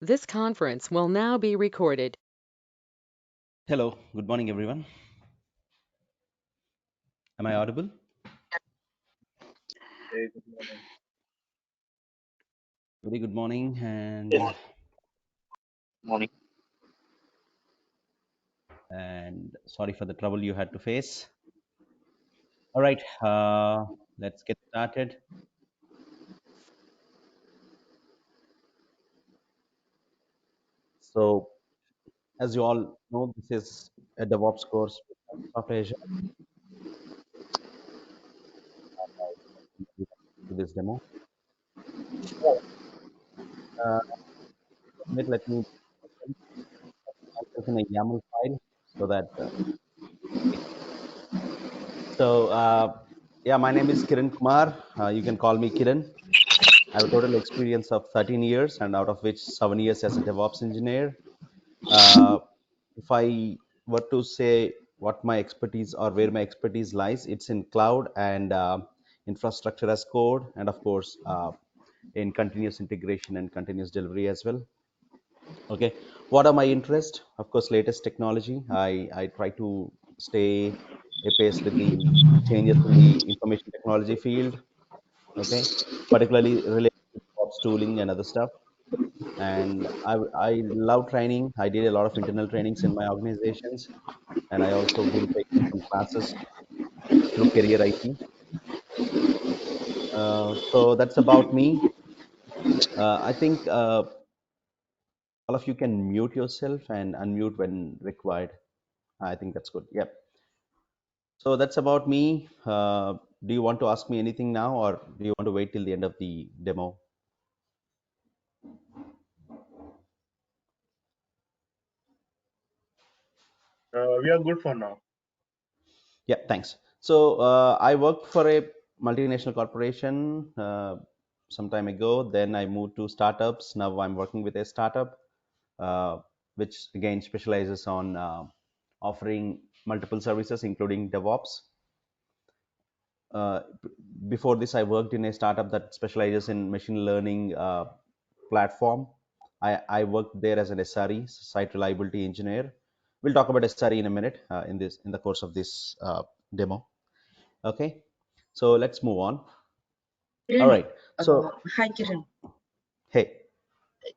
This conference will now be recorded. Hello, good morning, everyone. Am I audible? Hey, good morning. Very good morning, Yes. Morning. and sorry for the trouble you had to face. All right, let's get started. So, as you all know, this is a DevOps course with Microsoft Azure. To this demo, uh, let me open myself in a YAML file so that. Yeah, my name is Kiran Kumar. You can call me Kiran. I have a total experience of 13 years, and out of which 7 years as a DevOps engineer. Uh, if I were to say what my expertise or where my expertise lies, it's in cloud and infrastructure as code, and of course, in continuous integration and continuous delivery as well. Okay, what are my interests? Of course, latest technology. I try to stay apace with the changes in the information technology field. Okay, particularly related to DevOps tooling and other stuff. And I love training. I did a lot of internal trainings in my organizations, and I also been taking some classes through Career IT. So that's about me. I think all of you can mute yourself and unmute when required. I think that's good. Yep. So that's about me. Do you want to ask me anything now, or do you want to wait till the end of the demo? We are good for now. Yeah, thanks. So I worked for a multinational corporation some time ago. Then I moved to startups. Now I'm working with a startup, uh, which again specializes on offering multiple services, including DevOps. Uh, Before this, I worked in a startup that specializes in machine learning platform. I worked there as an SRE, site reliability engineer. We'll talk about SRE in a minute in the course of this demo. Okay, so let's move on. All Kiran, right. So hi Kiran. hey,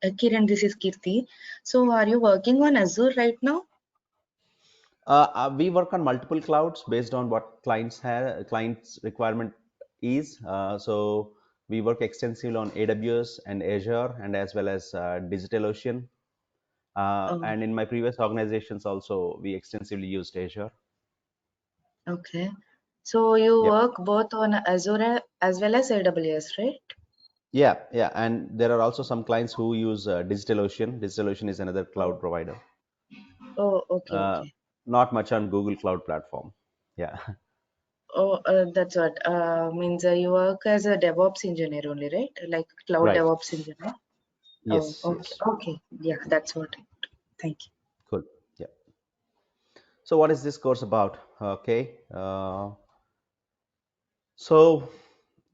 Kiran, this is Kirti. So, are you working on Azure right now? we work on multiple clouds based on what clients requirement is. So we work extensively on AWS and Azure, and as well as DigitalOcean. Oh, And in my previous organizations also, we extensively used Azure. okay. So, you Yep. work both on Azure as well as AWS, right? Yeah. And there are also some clients who use DigitalOcean. DigitalOcean is another cloud Oh, provider. oh, okay, Uh, okay. Not much on Google Cloud Platform. Yeah. Oh, that's what means you work as a DevOps engineer only, right? Like cloud Right. DevOps engineer. Oh, Yes. okay, Yes. okay. Yeah, that's what. Thank you. Cool. Yeah. So what is this course about? Okay. So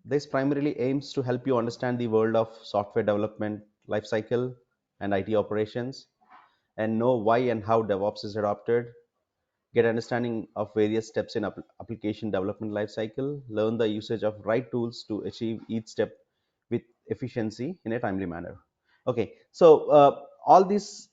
this primarily aims to help you understand the world of software development lifecycle and IT operations, and know why and how DevOps is adopted, get understanding of various steps in application development lifecycle, learn the usage of right tools to achieve each step with efficiency in a timely manner. Okay, so all these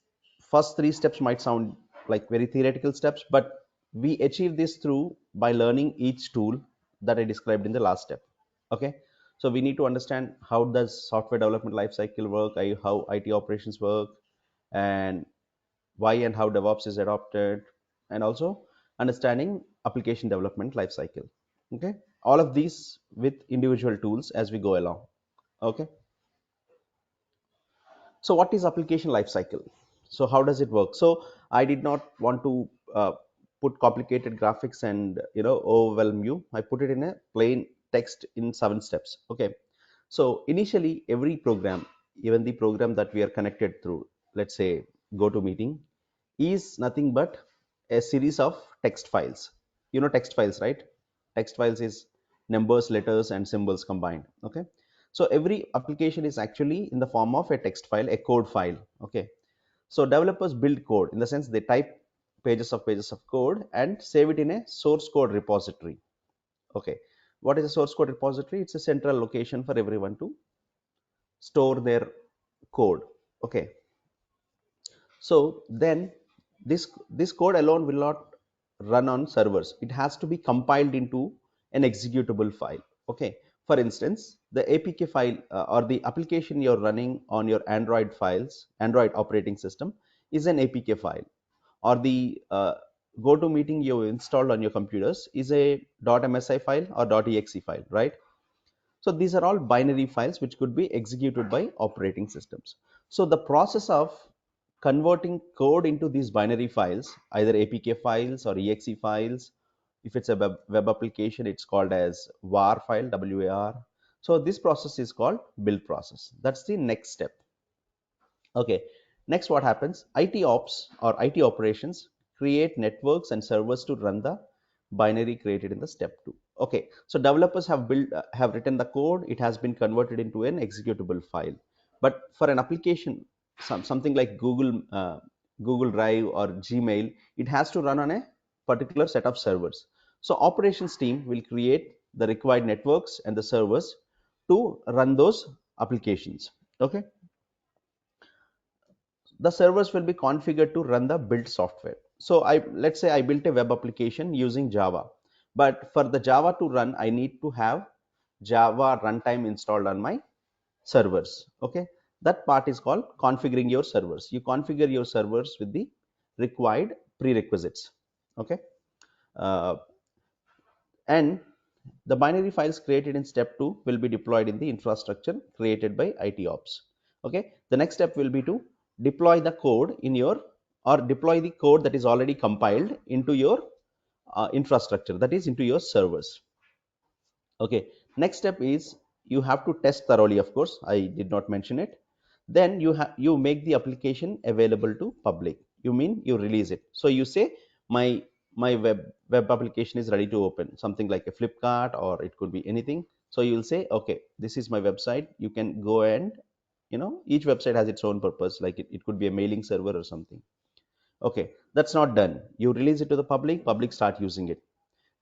first three steps might sound like very theoretical steps, but we achieve this through by learning each tool that I described in the last step. Okay, so we need to understand how does software development lifecycle work, how IT operations work, and why and how DevOps is adopted, and also understanding application development lifecycle. Okay, all of these with individual tools as we go along. Okay, so what is application lifecycle? So how does it work? So I did not want to put complicated graphics and overwhelm you. I put it in a plain text in 7 steps. Okay, so initially every program, even the program that we are connected through, let's say GoToMeeting, is nothing but a series of text files. Text files, right? Text files is numbers, letters, and symbols combined. Okay, So every application is actually in the form of a text file, a code file. Okay, so developers build code in the sense they type pages of code and save it in a source code repository. Okay, what is a source code repository? It's a central location for everyone to store their code. Okay, so then this code alone will not run on servers. It has to be compiled into an executable file. Okay, for instance, the APK file or the application you're running on your Android operating system is an APK file, or the GoToMeeting you installed on your computers is a .msi file or .exe file, right? So these are all binary files which could be executed by operating systems. So the process of converting code into these binary files, either APK files or exe files, if it's a web application, it's called as WAR file, WAR. So this process is called build process. That's the next step. Okay, next what happens? IT ops or IT operations create networks and servers to run the binary created in the step 2. Okay, so developers have written the code. It has been converted into an executable file. But for an application, something like Google Drive or Gmail, it has to run on a particular set of servers. So operations team will create the required networks and the servers to run those applications. Okay, the servers will be configured to run the built software. So let's say I built a web application using Java, but for the Java to run, I need to have Java runtime installed on my servers. Okay, that part is called configuring your servers. You configure your servers with the required prerequisites. Okay, uh, and the binary files created in step 2 will be deployed in the infrastructure created by IT ops. Okay, the next step will be to deploy the code in your, or deploy the code that is already compiled into your infrastructure, that is into your servers. Okay, next step is you have to test thoroughly. Of course, I did not mention it. Then you make the application available to public. You mean you release it. So you say my web application is ready to open, something like a Flipkart, or it could be anything. So you'll say, okay, this is my website. You can go and, each website has its own purpose, like it could be a mailing server or something. Okay, that's not done. You release it to the public start using it.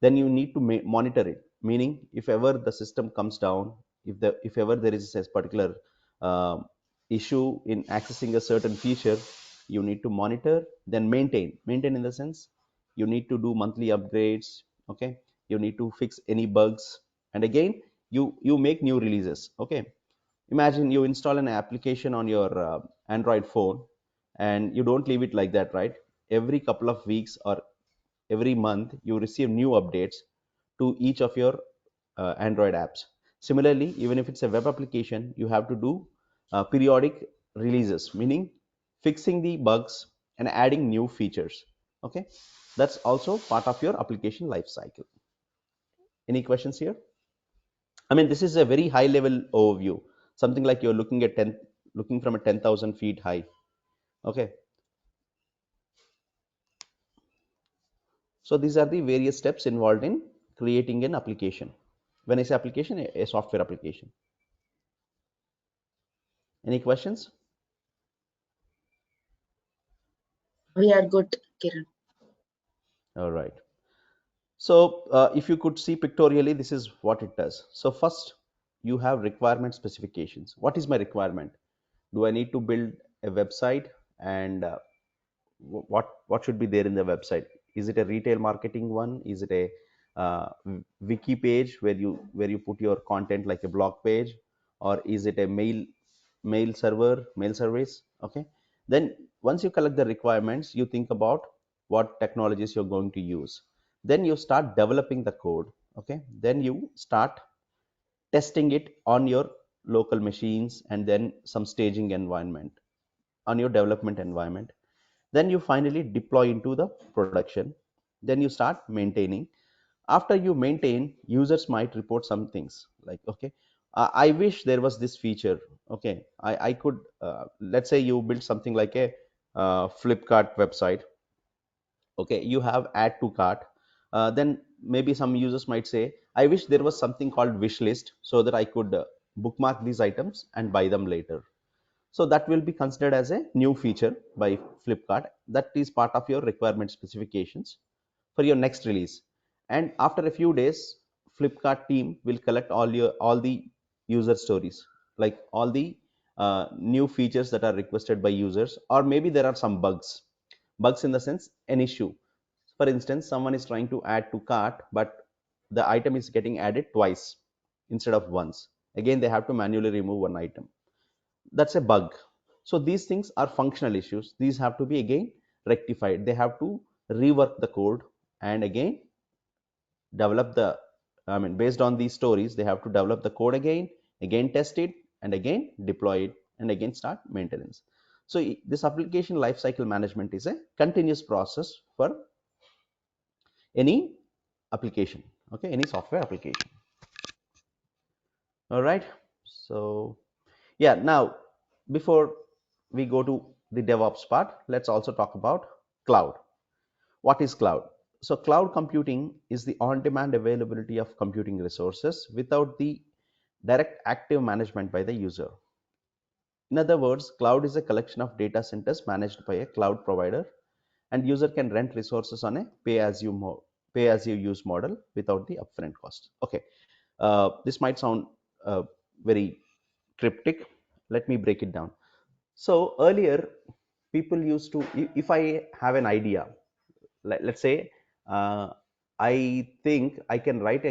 Then you need to monitor it, meaning if ever the system comes down, if ever there is a particular issue in accessing a certain feature, you need to monitor, then maintain in the sense you need to do monthly upgrades. Okay, you need to fix any bugs, and again you make new releases. Okay, imagine you install an application on your Android phone, and you don't leave it like that, right? Every couple of weeks or every month you receive new updates to each of your Android apps. Similarly, even if it's a web application, you have to do periodic releases, meaning fixing the bugs and adding new features. Okay, that's also part of your application lifecycle. Any questions here? I mean, this is a very high level overview, something like you're looking from a 10,000 feet high. Okay, so these are the various steps involved in creating an application. When I say application, a software application. Any questions? We are good, Kiran. All right. So if you could see pictorially, this is what it does. So first, you have requirement specifications. What is my requirement? Do I need to build a website, and what should be there in the website? Is it a retail marketing one? Is it a wiki page where you put your content like a blog page, or is it a mail service? Okay, then once you collect the requirements, you think about what technologies you're going to use. Then you start developing the code. Okay, then you start testing it on your local machines, and then some staging environment on your development environment. Then you finally deploy into the production. Then you start maintaining. After you maintain, users might report some things like, okay, I wish there was this feature. Okay, I could, let's say you build something like a Flipkart website. Okay, you have add to cart. Then maybe some users might say, I wish there was something called wish list, so that I could bookmark these items and buy them later. So that will be considered as a new feature by Flipkart. That is part of your requirement specifications for your next release. And after a few days, Flipkart team will collect all the user stories, like all the new features that are requested by users, or maybe there are some bugs in the sense an issue. For instance, someone is trying to add to cart, but the item is getting added twice instead of once. Again, they have to manually remove one item. That's a bug. So these things are functional issues. These have to be again rectified. They have to rework the code and again develop the, I mean, based on these stories, they have to develop the code again test it, and again deploy it, and again start maintenance. So this application lifecycle management is a continuous process for any application, okay, any software application. All right. So yeah, now before we go to the DevOps part, let's also talk about cloud. What is cloud? So cloud computing is the on-demand availability of computing resources without the direct active management by the user. In other words, cloud is a collection of data centers managed by a cloud provider, and user can rent resources on a pay as you use model without the upfront cost. Okay, this might sound very cryptic. Let me break it down. So earlier, people used to, if I have an idea, let's say, I think I can write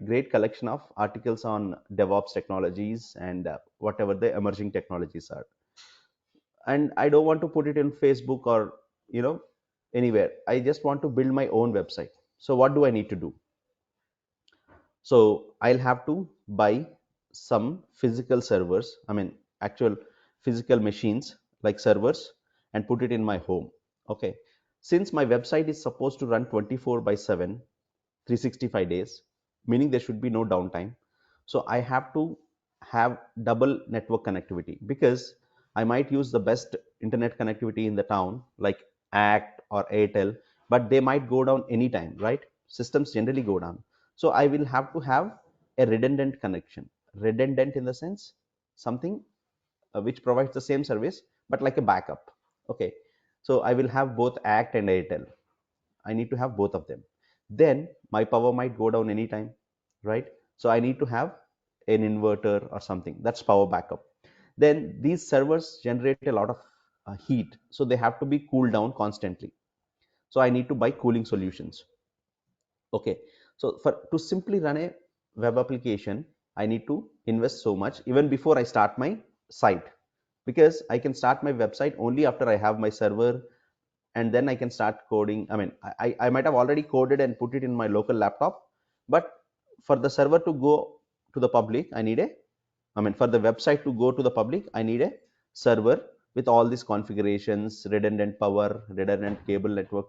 great collection of articles on DevOps technologies and whatever the emerging technologies are, and I don't want to put it in Facebook or you know anywhere. I just want to build my own website. So what do I need to do? So I'll have to buy some physical servers, I mean actual physical machines like servers, and put it in my home. Okay, since my website is supposed to run 24 by 7, 365 days, meaning there should be no downtime. So I have to have double network connectivity, because I might use the best internet connectivity in the town like Act or Airtel, but they might go down anytime, right? Systems generally go down. So I will have to have a redundant connection. Redundant in the sense something which provides the same service but like a backup. Okay, so I will have both Act and Airtel. I need to have both of them. Then my power might go down anytime, right? So I need to have an inverter or something. That's power backup. Then these servers generate a lot of heat, so they have to be cooled down constantly. So I need to buy cooling solutions. Okay, so for to simply run a web application, I need to invest so much even before I start my site, because I can start my website only after I have my server, and then I can start coding. I mean, I might have already coded and put it in my local laptop, but for the server to go to the public, for the website to go to the public, I need a server with all these configurations, redundant power, redundant cable network,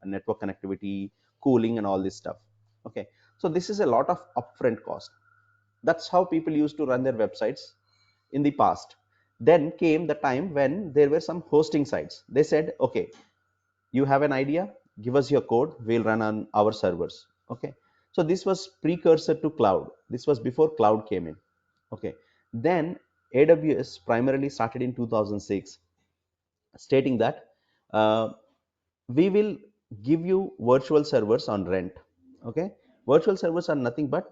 network connectivity, cooling, and all this stuff. Okay, so this is a lot of upfront cost. That's how people used to run their websites in the past. Then came the time when there were some hosting sites. They said, okay, you have an idea, give us your code, we'll run on our servers. Okay, so this was precursor to cloud. This was before cloud came in. Okay, then AWS primarily started in 2006, stating that we will give you virtual servers on rent. Okay, virtual servers are nothing but,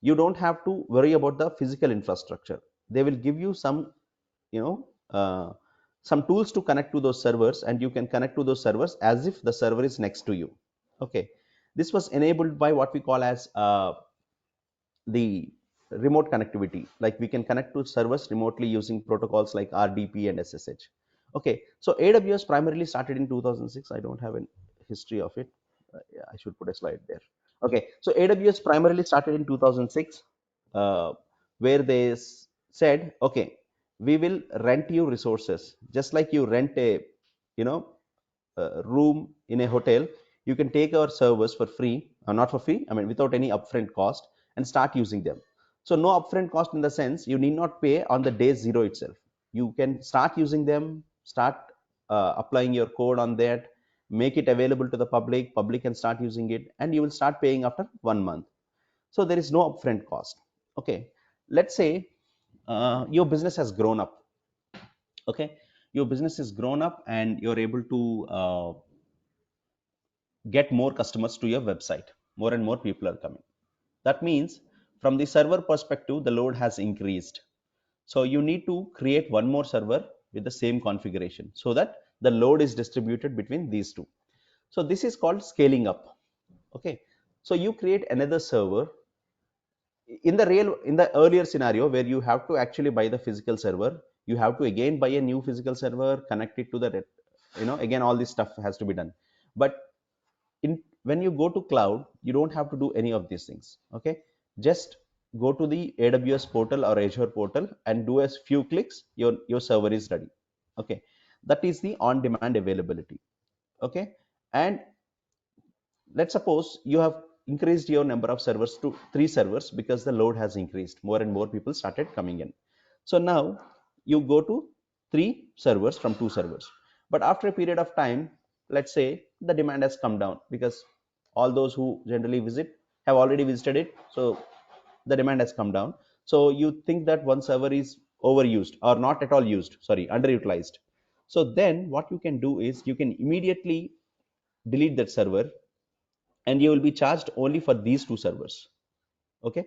you don't have to worry about the physical infrastructure. They will give you some, you know uh, some tools to connect to those servers, and you can connect to those servers as if the server is next to you. Okay, this was enabled by what we call as the remote connectivity. Like we can connect to servers remotely using protocols like RDP and SSH. Okay, so AWS primarily started in 2006. I don't have a history of it. Yeah, I should put a slide there. Okay, so AWS primarily started in 2006, uh, where they said, okay, we will rent you resources just like you rent a, you know, room in a hotel. You can take our servers for free, or not for free, I mean without any upfront cost, and start using them. So no upfront cost in the sense you need not pay on the day zero itself. You can start using them, start applying your code on that, make it available to the public. Public can start using it, and you will start paying after 1 month. So there is no upfront cost. Okay, let's say your business has grown up. Okay, your business is grown up and you're able to get more customers to your website. More and more people are coming. That means from the server perspective, the load has increased. So you need to create one more server with the same configuration so that the load is distributed between these two. So this is called scaling up. Okay, so you create another server in the earlier scenario where you have to actually buy the physical server. You have to again buy a new physical server, connect it to the again all this stuff has to be done. But in when you go to cloud, you don't have to do any of these things. Okay, just go to the AWS portal or Azure portal and do a few clicks, your server is ready. Okay, that is the on demand availability. Okay, and let's suppose you have increased your number of servers to 3 servers because the load has increased. More and more people started coming in. So now you go to 3 servers from 2 servers. But after a period of time, let's say the demand has come down because all those who generally visit have already visited it. So the demand has come down. So you think that one server is overused or not at all used, sorry, underutilized. So then what you can do is you can immediately delete that server and you will be charged only for these 2 servers. Okay,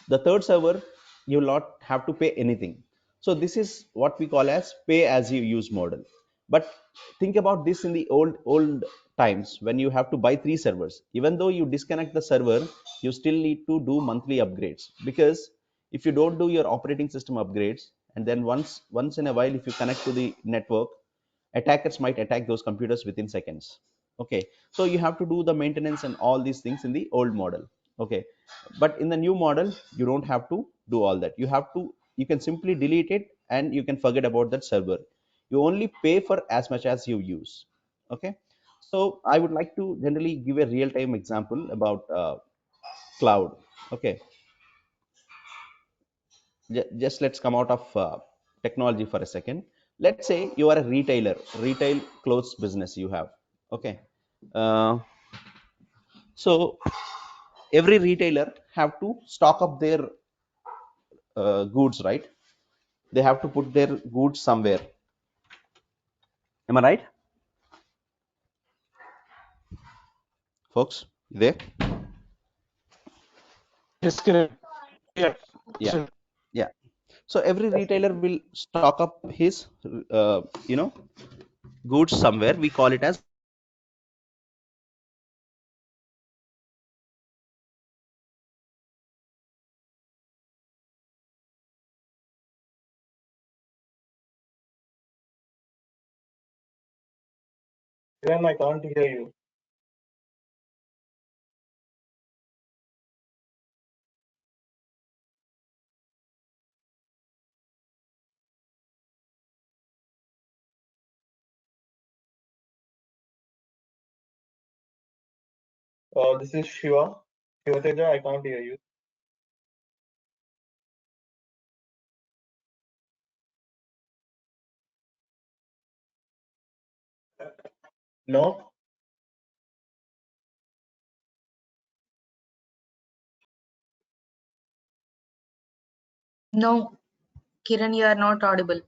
the third server you will not have to pay anything. So this is what we call as pay as you use model. But think about this in the old times when you have to buy 3 servers. Even though you disconnect the server, you still need to do monthly upgrades, because if you don't do your operating system upgrades, and then once in a while if you connect to the network, attackers might attack those computers within seconds. Okay, so you have to do the maintenance and all these things in the old model. Okay, but in the new model you don't have to do all that. You can simply delete it and you can forget about that server. You only pay for as much as you use. Okay, so I would like to generally give a real time example about cloud. Okay, just let's come out of technology for a second. Let's say you are a retailer, retail clothes business you have. Okay, uh, so every retailer have to stock up their goods, right? They have to put their goods somewhere. Am I right, folks? You there? Yes, Kiran. Yeah. Yeah, yeah. So every retailer will stock up his you know goods somewhere. We call it as Kiran, I can't hear you. This is Shiva. Shiva Teja, I can't hear you. No? No, Kiran, you are not audible.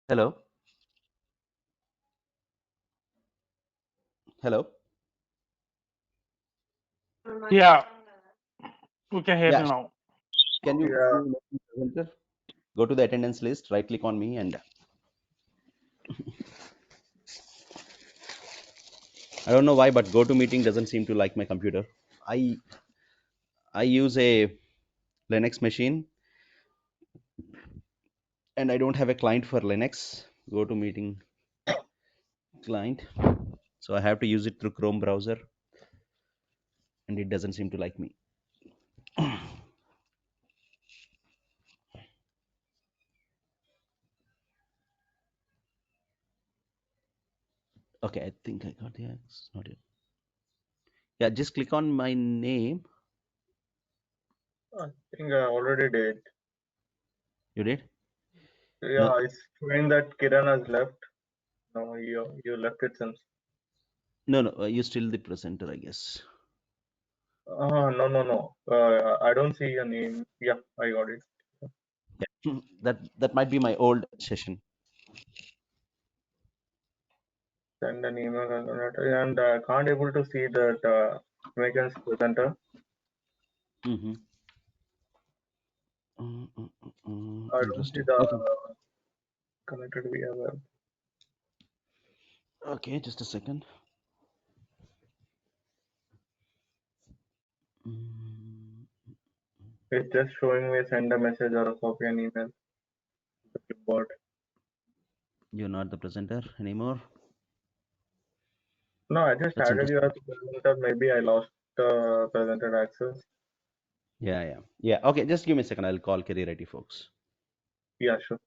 Hello? Hello? Yeah, we can hear Yeah, you now. Yeah, make me presenter? Go to the attendance list, right click on me, and I don't know why, but GoToMeeting doesn't seem to like my computer. I I use a Linux machine and I don't have a client for Linux. GoToMeeting client. So I have to use it through Chrome browser and it doesn't seem to like me. Okay, I think I got the access. Not yet. Yeah, just click on my name. I think I already did. You did? Yeah, No, it's showing that Kiran has left. No, you left it since. no. You're still the presenter, I guess. No. I don't see a name. Yeah, I got it. Yeah. That might be my old session. Send an email and can't able to see that Megan's presenter. Mm-hmm. I don't see Interesting. the Okay. connected via web. Okay, just a second. Mm, It's just showing me send a message or a copy an email. The clipboard. You're not the presenter anymore. No, I just That's added you interesting. as a presenter. Maybe I lost presenter access. Yeah. Okay, just give me a second. I'll call career IT folks. Yeah, sure.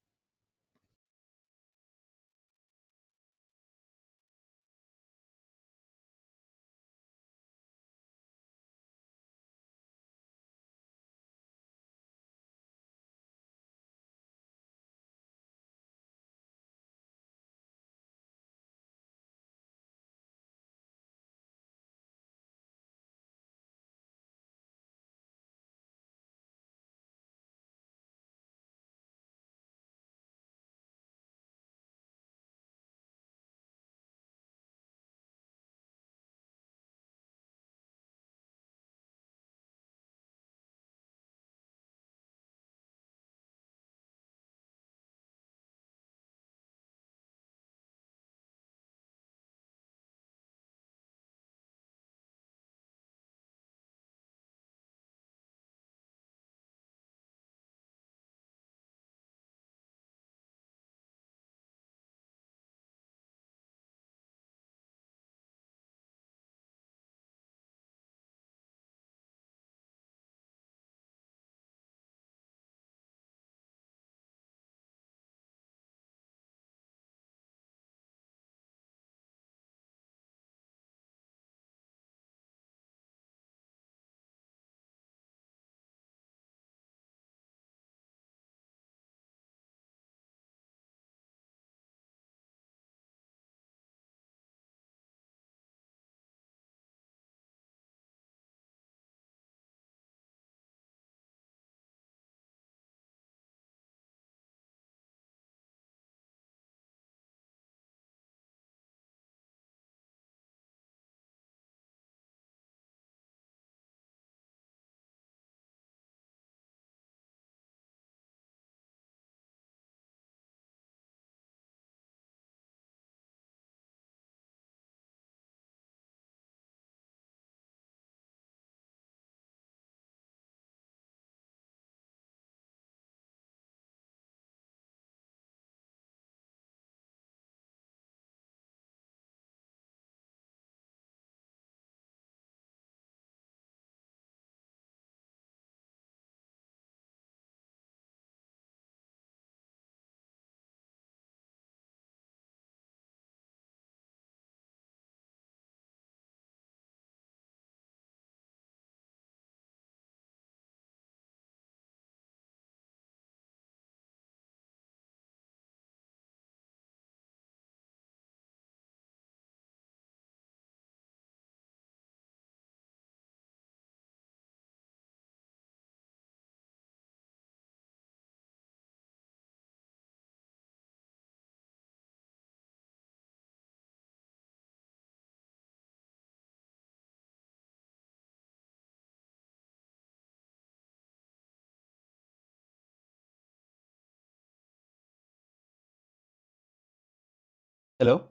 Hello,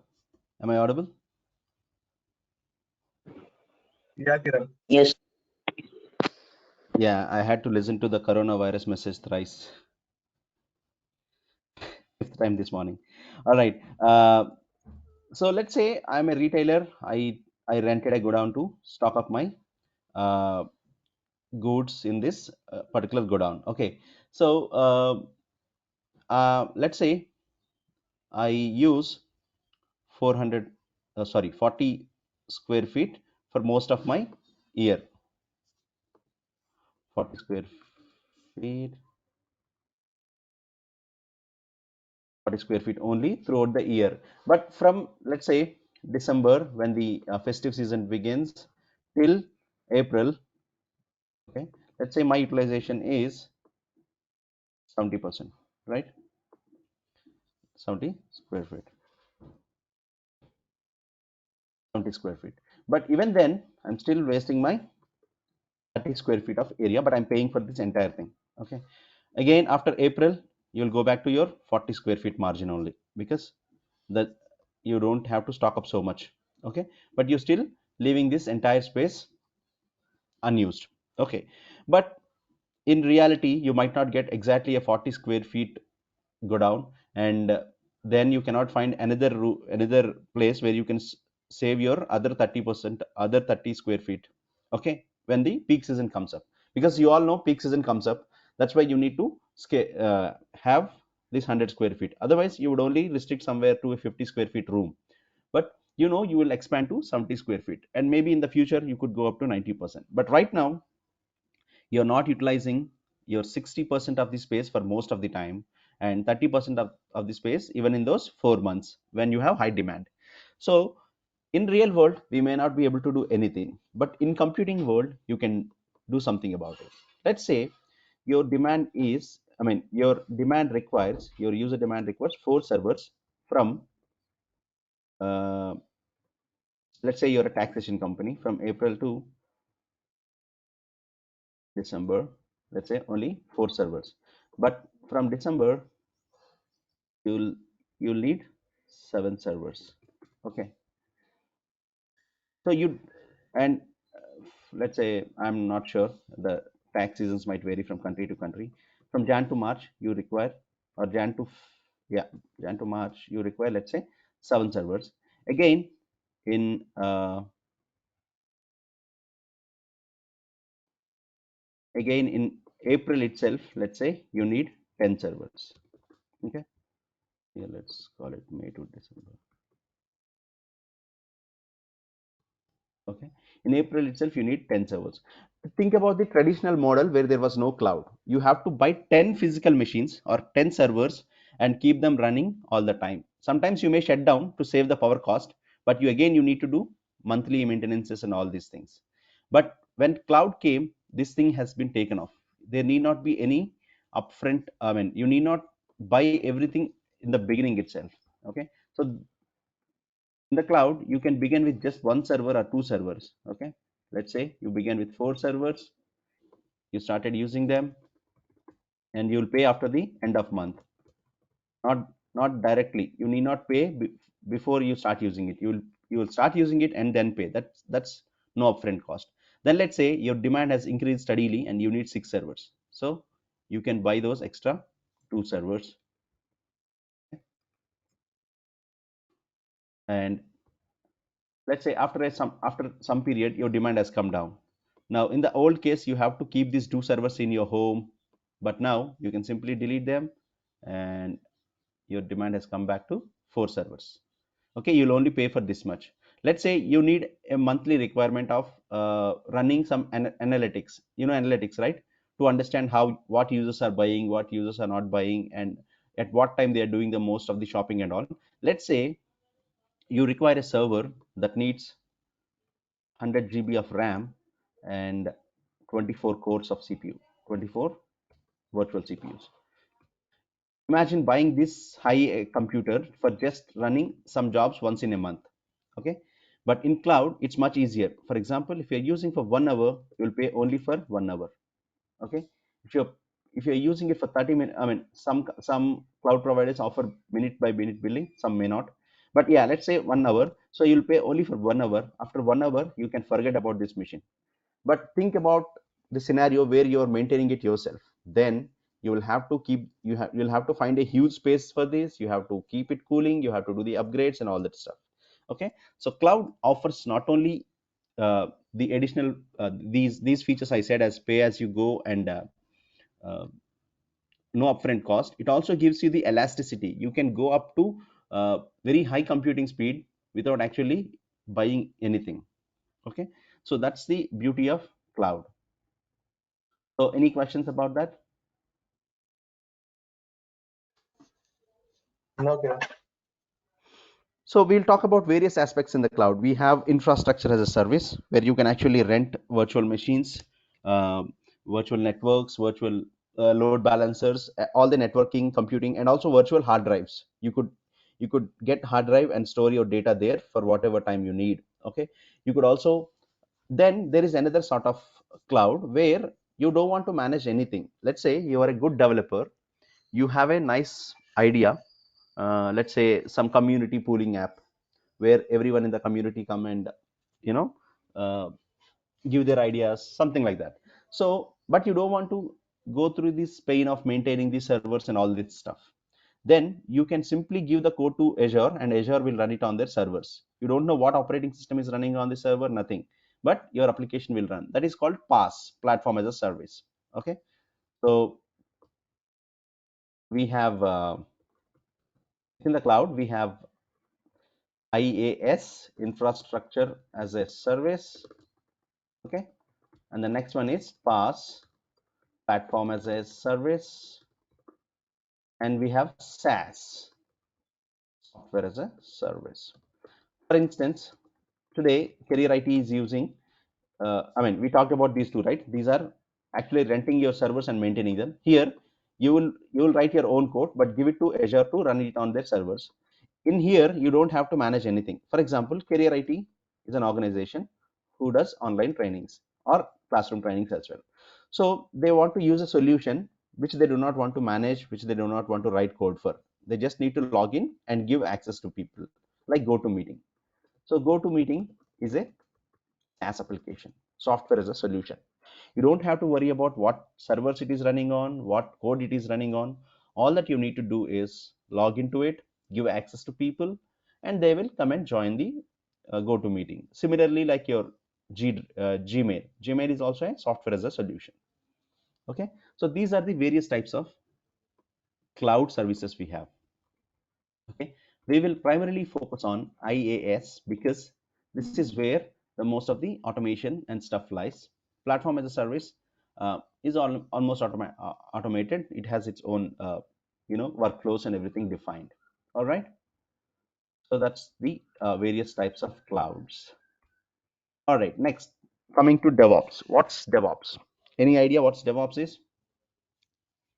am I audible? Yeah, Kiran. Yes. Yeah, I had to listen to the coronavirus message thrice, fifth time this morning. All right. So let's say I'm a retailer. I rented a godown to stock up my uh, goods in this particular godown. Okay. So let's say I use 400, sorry, 40 square feet for most of my year. 40 square feet, 40 square feet only throughout the year. But from, let's say, December, when the festive season begins, till April, okay, let's say my utilization is 70%, right? 70 square feet, 70 square feet. But even then, I'm still wasting my 30 square feet of area, but I'm paying for this entire thing. Okay. Again, after April, you'll go back to your 40 square feet margin only, because that you don't have to stock up so much. Okay. But you're still leaving this entire space unused. Okay. But in reality, you might not get exactly a 40 square feet go down, and then you cannot find another place where you can save your other 30%, other 30 square feet. Okay, when the peak season comes up, because you all know peak season comes up, that's why you need to have this 100 square feet. Otherwise you would only restrict somewhere to a 50 square feet room, but you know you will expand to 70 square feet, and maybe in the future you could go up to 90%. But right now you're not utilizing your 60% of the space for most of the time, and 30% of the space even in those 4 months when you have high demand. So in real world we may not be able to do anything, but in computing world you can do something about it. Let's say your demand is, I mean, your demand requires, your user demand requires 4 servers from uh, let's say you're a taxation company, from April to December, let's say only 4 servers. But from December you'll you'll need 7 servers. Okay. So you, and let's say, I'm not sure, the tax seasons might vary from country to country. From Jan to March you require, or Jan to, yeah, Jan to March you require, let's say, 7 servers. Again in again in April itself, let's say you need 10 servers. Okay, yeah, let's call it May to December. Okay, in April itself you need 10 servers. Think about the traditional model where there was no cloud. You have to buy 10 physical machines or 10 servers and keep them running all the time. Sometimes you may shut down to save the power cost, but you need to do monthly maintenances and all these things. But when cloud came, this thing has been taken off. There need not be any upfront, I mean, you need not buy everything in the beginning itself. Okay, so in the cloud you can begin with just 1 server or 2 servers. Okay, let's say you begin with 4 servers, you started using them, and you'll pay after the end of month, not directly. You need not pay before you start using it. You will start using it and then pay. That's no upfront cost. Then let's say your demand has increased steadily and you need 6 servers, so you can buy those extra 2 servers. And let's say after some period your demand has come down. Now in the old case you have to keep these 2 servers in your home, but now you can simply delete them, and your demand has come back to 4 servers. Okay, you'll only pay for this much. Let's say you need a monthly requirement of running some analytics, analytics, right? To understand how, what users are buying, what users are not buying, and at what time they are doing the most of the shopping and all. Let's say you require a server that needs 100 GB of RAM and 24 cores of CPU, 24 virtual CPUs. Imagine buying this high computer for just running some jobs once in a month. Okay, but in cloud it's much easier. For example, if you're using for 1 hour, you'll pay only for 1 hour. Okay, if you're using it for 30 minutes, I mean, some cloud providers offer minute by minute billing, some may not. But yeah, let's say 1 hour. So you'll pay only for 1 hour. After 1 hour, you can forget about this machine. But think about the scenario where you're maintaining it yourself. Then you will have to keep you'll have to find a huge space for this. You have to keep it cooling. You have to do the upgrades and all that stuff. Okay, so cloud offers not only the additional these features I said as pay as you go and uh, no upfront cost. It also gives you the elasticity. You can go up to very high computing speed without actually buying anything. Okay, so that's the beauty of cloud. So any questions about that? Okay. So we'll talk about various aspects in the cloud. We have infrastructure as a service where you can actually rent virtual machines, uh, virtual networks, virtual load balancers, all the networking, computing, and also virtual hard drives. You could get hard drive and store your data there for whatever time you need. Okay, you could also, then there is another sort of cloud where you don't want to manage anything. Let's say you are a good developer, you have a nice idea, let's say some community pooling app where everyone in the community come and you know uh, give their ideas, something like that. So but you don't want to go through this pain of maintaining the servers and all this stuff. Then you can simply give the code to Azure and Azure will run it on their servers. You don't know what operating system is running on the server, nothing, but your application will run. That is called PaaS, platform as a service. Okay, so we have in the cloud we have IaaS, infrastructure as a service. Okay, and the next one is PaaS, platform as a service, and we have SaaS, software as a service. For instance, today Career IT is using we talked about these two, right? These are actually renting your servers and maintaining them. Here you will write your own code but give it to Azure to run it on their servers. In here you don't have to manage anything. For example, Career IT is an organization who does online trainings or classroom trainings as well. So they want to use a solution which they do not want to manage, which they do not want to write code for. They just need to log in and give access to people, like GoToMeeting. So GoToMeeting is a SaaS application, software as a solution. You don't have to worry about what servers it is running on, what code it is running on. All that you need to do is log into it, give access to people, and they will come and join the GoToMeeting. Similarly, like your Gmail. Gmail is also a software as a solution. Okay, so these are the various types of cloud services we have. Okay, we will primarily focus on IaaS because this is where the most of the automation and stuff lies. Platform as a service is almost automated. It has its own workflows and everything defined. All right, so that's the various types of clouds. All right, next, coming to DevOps. What's DevOps? Any idea what DevOps is,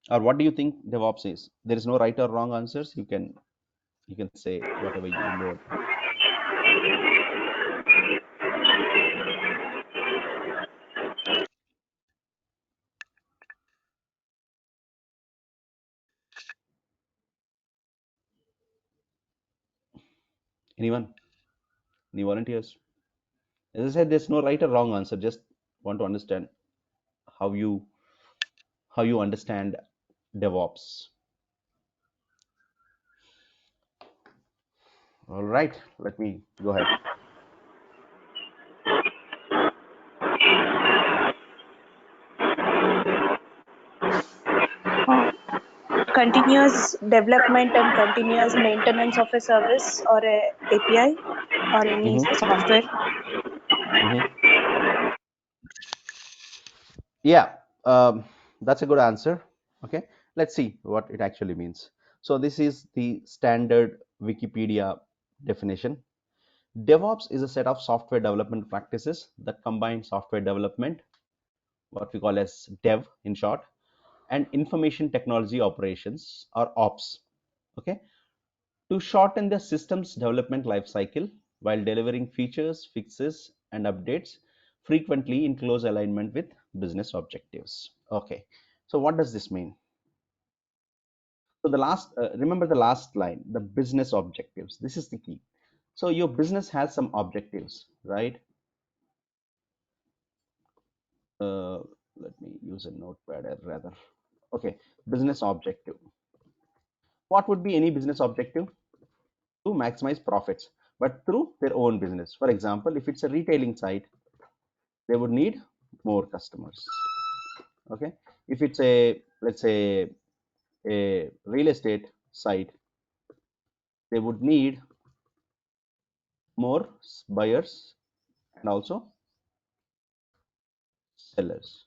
or what do you think DevOps is? There is no right or wrong answers. You can say whatever you know. Anyone? Any volunteers? As I said, there's no right or wrong answer. Just want to understand how you how you understand DevOps. All right, let me go ahead. Continuous development and continuous maintenance of a service or a API or any Mm-hmm. software. Mm-hmm. Yeah, that's a good answer. Okay, let's see what it actually means. So this is the standard Wikipedia definition. DevOps is a set of software development practices that combine software development, what we call as dev in short, and information technology operations or ops. Okay, to shorten the system's development lifecycle while delivering features, fixes, and updates frequently in close alignment with business objectives. Okay, so what does this mean? So the last, remember the last line, the business objectives. This is the key. So your business has some objectives, right? Uh, Let me use a notepad rather. Okay, business objective. What would be any business objective? To maximize profits, but through their own business. For example, if it's a retailing site, they would need more customers. Okay, if it's a, let's say, a real estate site, they would need more buyers and also sellers.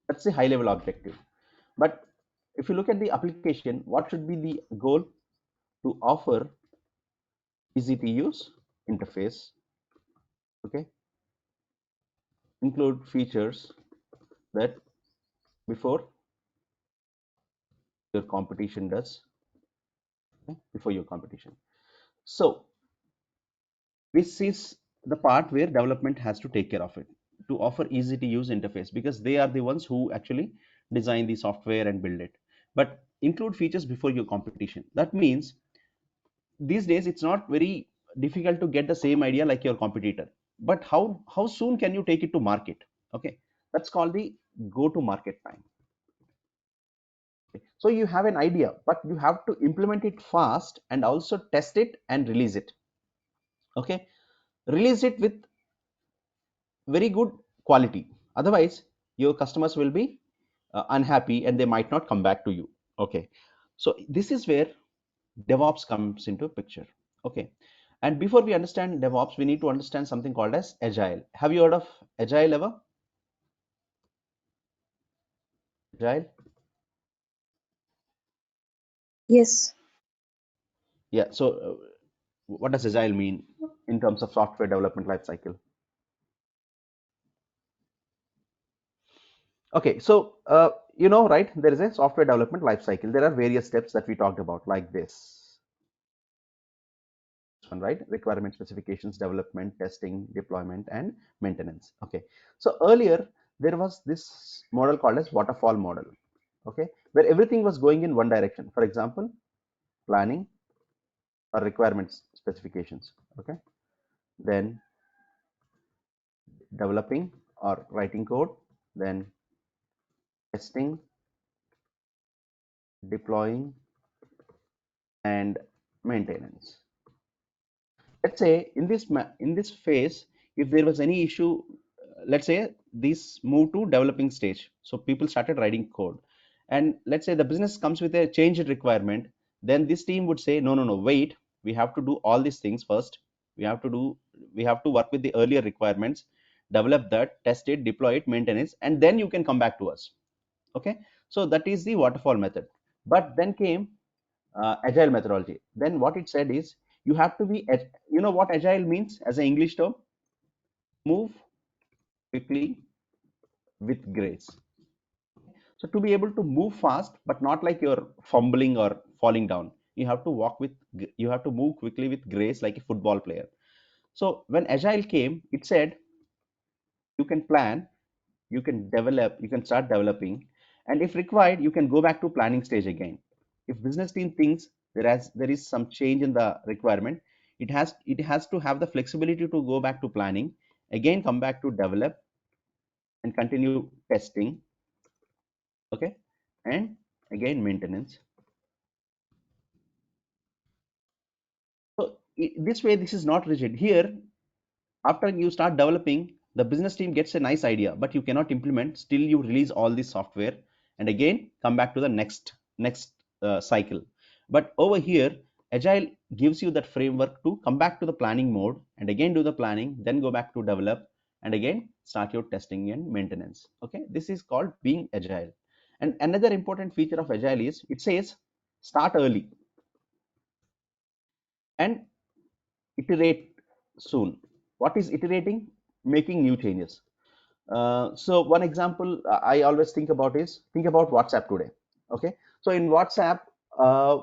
That's the high level objective. But if you look at the application, what should be the goal? To offer easy to use interface, okay, include features that before your competition does, okay, before your competition. So this is the part where development has to take care of it, to offer easy to use interface, because they are the ones who actually design the software and build it. But include features before your competition. That means these days it's not very difficult to get the same idea like your competitor, but how soon can you take it to market? Okay, that's called the go to market time. Okay. So you have an idea, but you have to implement it fast and also test it and release it. Okay, release it with very good quality, otherwise your customers will be unhappy and they might not come back to you. Okay, so this is where DevOps comes into picture. Okay, and before we understand DevOps, we need to understand something called as Agile. Have you heard of Agile ever? Agile? Yes. Yeah. So, what does Agile mean in terms of software development lifecycle? Okay, so you know, right? There is a software development lifecycle. There are various steps that we talked about, like this one, right? Requirement specifications, development, testing, deployment, and maintenance. Okay, so earlier there was this model called as waterfall model. Okay, where everything was going in one direction. For example, planning or requirements specifications. Okay, then developing or writing code, then testing, deploying, and maintenance. Let's say in this phase, if there was any issue, let's say this moved to developing stage, so people started writing code, and let's say the business comes with a changed requirement, then this team would say, no, no, no, wait, we have to do all these things first. We have to work with the earlier requirements, develop that, test it, deploy it, maintenance, and then you can come back to us. Okay, so that is the waterfall method. But then came agile methodology. Then what it said is, you have to be, you know what agile means as an English term? Move quickly with grace. So to be able to move fast, but not like you're fumbling or falling down, you have to you have to move quickly with grace like a football player. So when agile came, it said you can plan, you can develop, you can start developing, and if required, you can go back to planning stage again. If business team thinks there is some change in the requirement, it has to have the flexibility to go back to planning, again come back to develop and continue testing. Okay, and again maintenance. So this way, this is not rigid. Here, after you start developing, the business team gets a nice idea, but you cannot implement. Still, you release all this software and again come back to the next cycle. But over here, Agile gives you that framework to come back to the planning mode and again do the planning, then go back to develop and again start your testing and maintenance. Okay, this is called being Agile. And another important feature of Agile is it says start early and iterate soon. What is iterating? Making new changes. So one example I always think about is, think about WhatsApp today. Okay, so in WhatsApp, uh,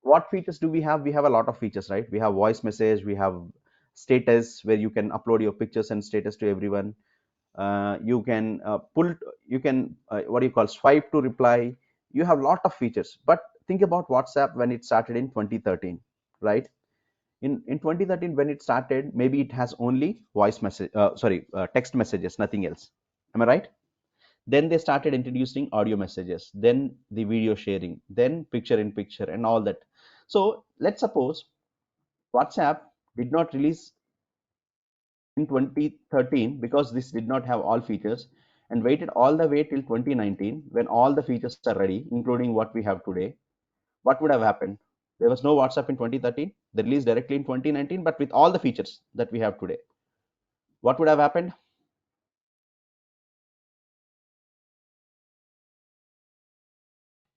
what features do we have? We have a lot of features, right? We have voice message, we have status where you can upload your pictures and status to everyone. You can what do you call, swipe to reply. you have a lot of features. But think about WhatsApp when it started in 2013, right? In 2013 when it started, maybe it has only voice message, text messages, nothing else. Am I right? Then they started introducing audio messages, then the video sharing, then picture in picture and all that. So let's suppose WhatsApp did not release in 2013 because this did not have all features, and waited all the way till 2019 when all the features are ready, including what we have today. What would have happened? There was no WhatsApp in 2013. They released directly in 2019, but with all the features that we have today. What would have happened?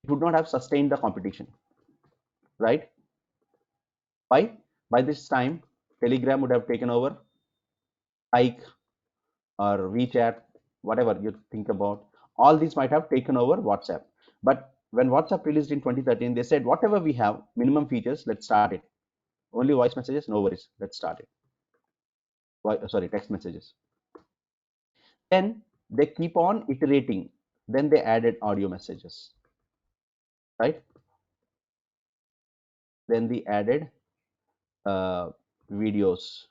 It would not have sustained the competition, right? Why? By this time, Telegram would have taken over, Ike or WeChat, whatever you think about, all these might have taken over WhatsApp. But when WhatsApp released in 2013, they said, whatever we have, minimum features, let's start it. Only voice messages, no worries, let's start it. Text messages. Then they keep on iterating. Then they added audio messages, right? Then they added videos.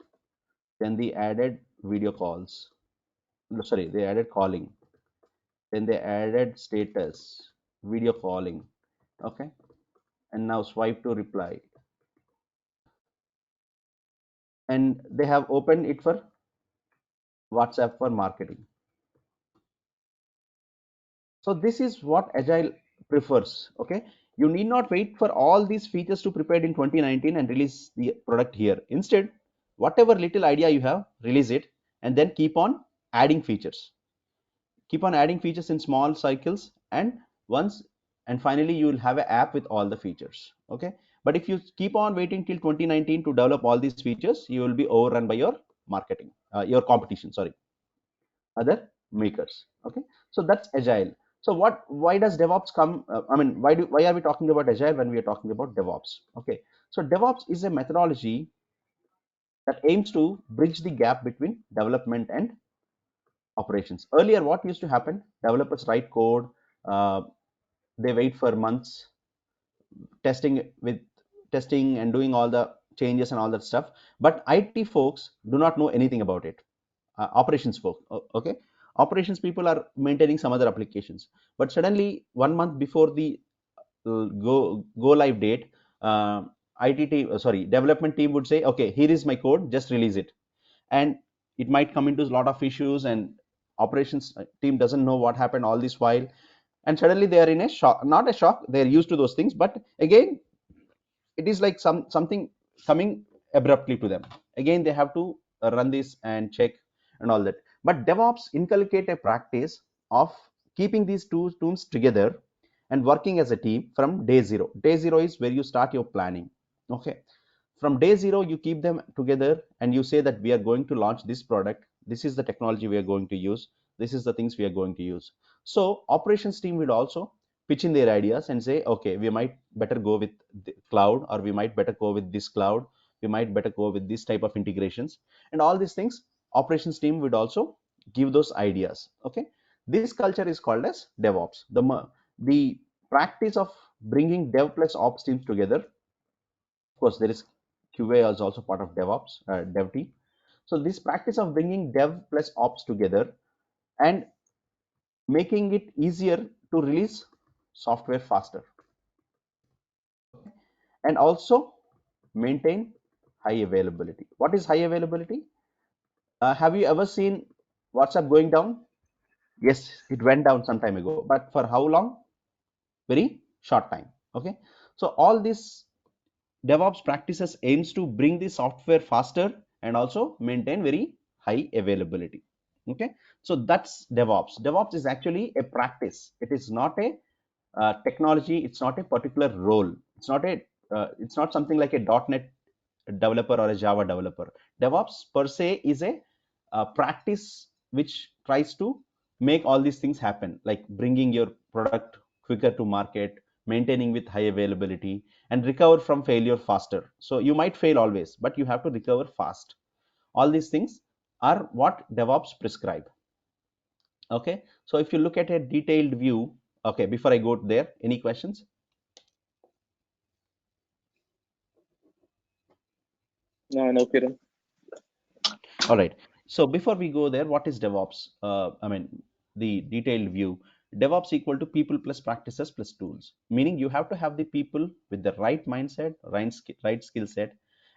Then they added video calls. Sorry, they added calling. Then they added status, video calling. Okay. And now swipe to reply. And they have opened it for WhatsApp for marketing. So this is what Agile prefers. Okay. You need not wait for all these features to prepare in 2019 and release the product here. Instead, whatever little idea you have, release it and then keep on adding features. Keep on adding features in small cycles, and finally you will have an app with all the features. Okay. But if you keep on waiting till 2019 to develop all these features, you will be overrun by your your competition, sorry, other makers. Okay. So that's Agile. So why does DevOps come? Why are we talking about Agile when we are talking about DevOps? Okay. So DevOps is a methodology that aims to bridge the gap between development and operations. Earlier, what used to happen? Developers write code, uh, they wait for months, testing and doing all the changes and all that stuff. But IT folks do not know anything about it. Operations folk, okay, operations people are maintaining some other applications. But suddenly, 1 month before the go live date, IT team, development team would say, okay, here is my code, just release it. And it might come into a lot of issues, and operations team doesn't know what happened all this while, and suddenly they are in a shock. Not a shock, they're used to those things, but again it is like something coming abruptly to them. Again they have to run this and check and all that. But DevOps inculcate a practice of keeping these two teams together and working as a team from day zero. Day zero is where you start your planning. Okay. From day zero, you keep them together and you say that we are going to launch this product. This is the technology we are going to use. This is the things we are going to use. So operations team will also pitch in their ideas and say, okay, we might better go with the cloud, or we might better go with this cloud. We might better go with this type of integrations, and all these things. Operations team would also give those ideas. Okay. This culture is called as DevOps. The practice of bringing dev plus ops teams together. Of course, there is QA is also part of DevOps, dev team. So this practice of bringing dev plus ops together and making it easier to release software faster, and also maintain high availability. What is high availability? Have you ever seen WhatsApp going down? Yes, it went down some time ago, but for how long? Very short time. Okay. So all this DevOps practices aims to bring the software faster and also maintain very high availability. Okay. So that's DevOps. DevOps is actually a practice. It is not a technology. It's not a particular role. It's not something like a .NET developer or a Java developer. DevOps per se is a practice which tries to make all these things happen, like bringing your product quicker to market, maintaining with high availability, and recover from failure faster. So you might fail always, but you have to recover fast. All these things are what DevOps prescribe. Okay. So if you look at a detailed view Okay, before I go there, any questions? No, Kiran. All right. So before we go there, what is DevOps? I mean, the detailed view. DevOps equal to people plus practices plus tools. Meaning you have to have the people with the right mindset, right skill set,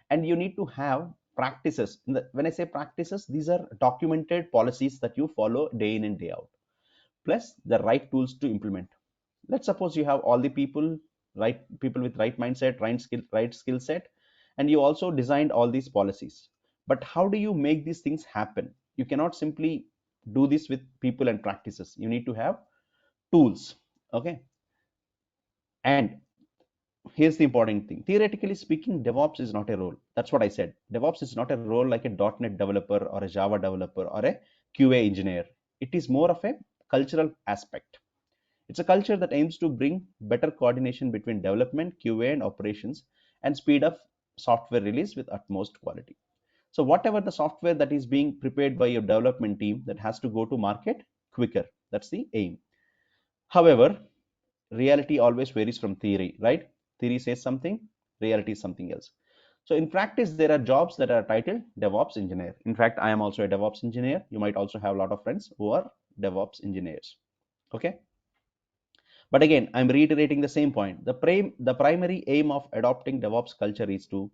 and you need to have practices. When I say practices, these are documented policies that you follow day in and day out, plus the right tools to implement. Let's suppose you have all the people with right mindset, right skill set, and you also designed all these policies. But how do you make these things happen? You cannot simply do this with people and practices. You need to have tools. Okay. And here's the important thing. Theoretically speaking, DevOps is not a role. That's what I said. DevOps is not a role like a .NET developer or a Java developer or a QA engineer. It is more of a cultural aspect. It's a culture that aims to bring better coordination between development, QA, and operations, and speed up software release with utmost quality. So whatever the software that is being prepared by your development team, that has to go to market quicker. That's the aim. However, reality always varies from theory, right? Theory says something, reality is something else. So in practice, there are jobs that are titled DevOps engineer. In fact, I am also a DevOps engineer. You might also have a lot of friends who are DevOps engineers. Okay. But again, I'm reiterating the same point. The primary aim of adopting DevOps culture is to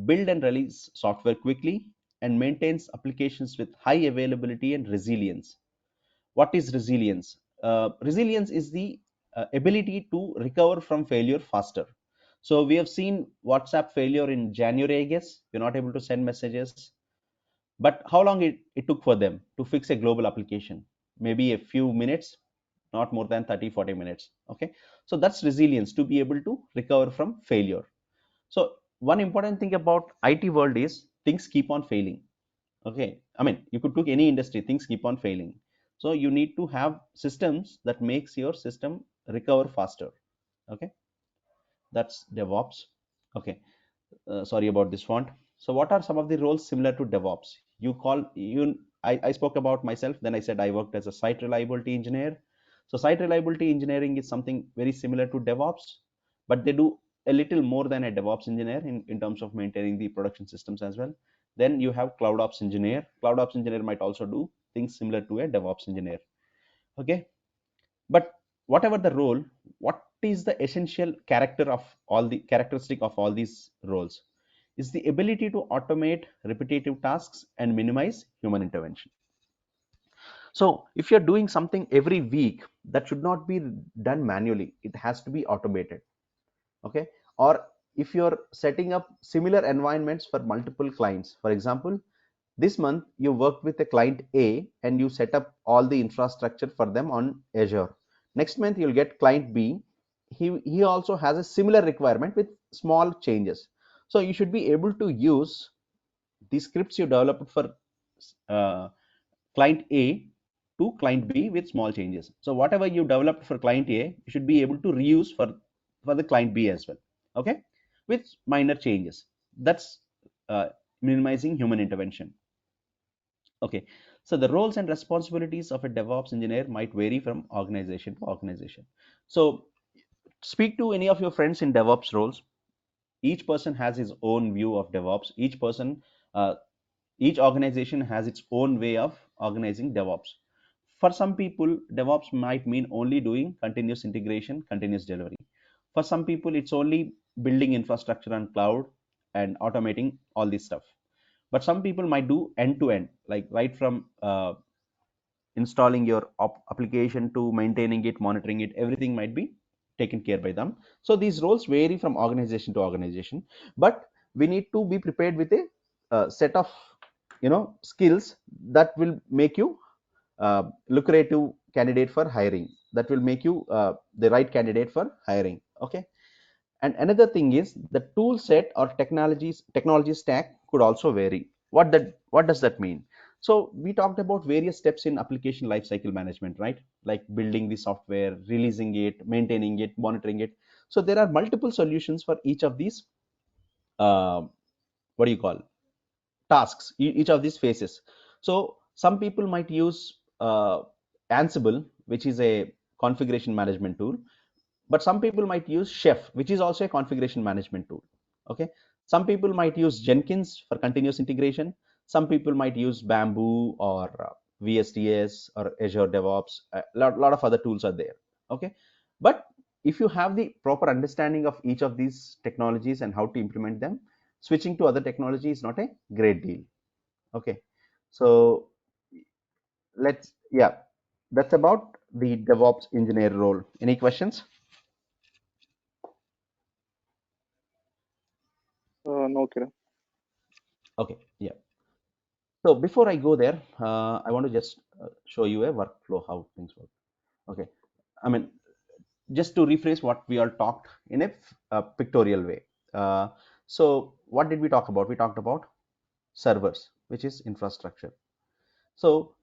build and release software quickly and maintains applications with high availability and resilience. What is resilience? Resilience is the ability to recover from failure faster. So we have seen WhatsApp failure in January, I guess. You're not able to send messages. But how long it took for them to fix a global application? Maybe a few minutes, not more than 30-40 minutes. Okay, so that's resilience, to be able to recover from failure. So one important thing about IT world is things keep on failing. Okay, I mean, you could take any industry, things keep on failing. So you need to have systems that makes your system recover faster. Okay, that's DevOps. Okay, sorry about this font. So what are some of the roles similar to DevOps? I spoke about myself, then I said I worked as a site reliability engineer. So site reliability engineering is something very similar to DevOps, but they do a little more than a DevOps engineer in terms of maintaining the production systems as well. Then you have cloud ops engineer. Cloud ops engineer might also do things similar to a DevOps engineer. Okay, but whatever the role, what is the essential characteristic of all these roles is the ability to automate repetitive tasks and minimize human intervention. So if you're doing something every week, that should not be done manually, it has to be automated. Okay, or if you're setting up similar environments for multiple clients, for example, this month you worked with a client A and you set up all the infrastructure for them on Azure. Next month you'll get client B. He also has a similar requirement with small changes. So you should be able to use the scripts you developed for uh, client A to client B with small changes. So whatever you developed for client A, you should be able to reuse for the client B as well. Okay, with minor changes. That's minimizing human intervention. Okay, so the roles and responsibilities of a DevOps engineer might vary from organization to organization. So speak to any of your friends in DevOps roles. Each person has his own view of DevOps. Uh, each organization has its own way of organizing DevOps. For some people, DevOps might mean only doing continuous integration, continuous delivery. For some people, it's only building infrastructure on cloud and automating all this stuff. But some people might do end to end, like right from installing your application to maintaining it, monitoring it, everything might be taken care by them. So these roles vary from organization to organization, but we need to be prepared with a set of skills that will make you lucrative candidate for hiring, that will make you the right candidate for hiring. Okay, and another thing is the tool set or technology stack could also vary. What does that mean? So we talked about various steps in application lifecycle management, right? Like building the software, releasing it, maintaining it, monitoring it. So there are multiple solutions for each of these uh, what do you call tasks, each of these phases. So some people might use Ansible, which is a configuration management tool. But some people might use Chef, which is also a configuration management tool. Okay, some people might use Jenkins for continuous integration. Some people might use Bamboo or VSTS or Azure DevOps. A lot of other tools are there. Okay, but if you have the proper understanding of each of these technologies and how to implement them, switching to other technology is not a great deal. Okay, so that's about the DevOps engineer role. Any questions? No, Kiran. Okay, yeah. So before I go there, I want to just show you a workflow, how things work. Okay, I mean, just to rephrase what we all talked in a pictorial way. So what did we talk about? We talked about servers, which is infrastructure. So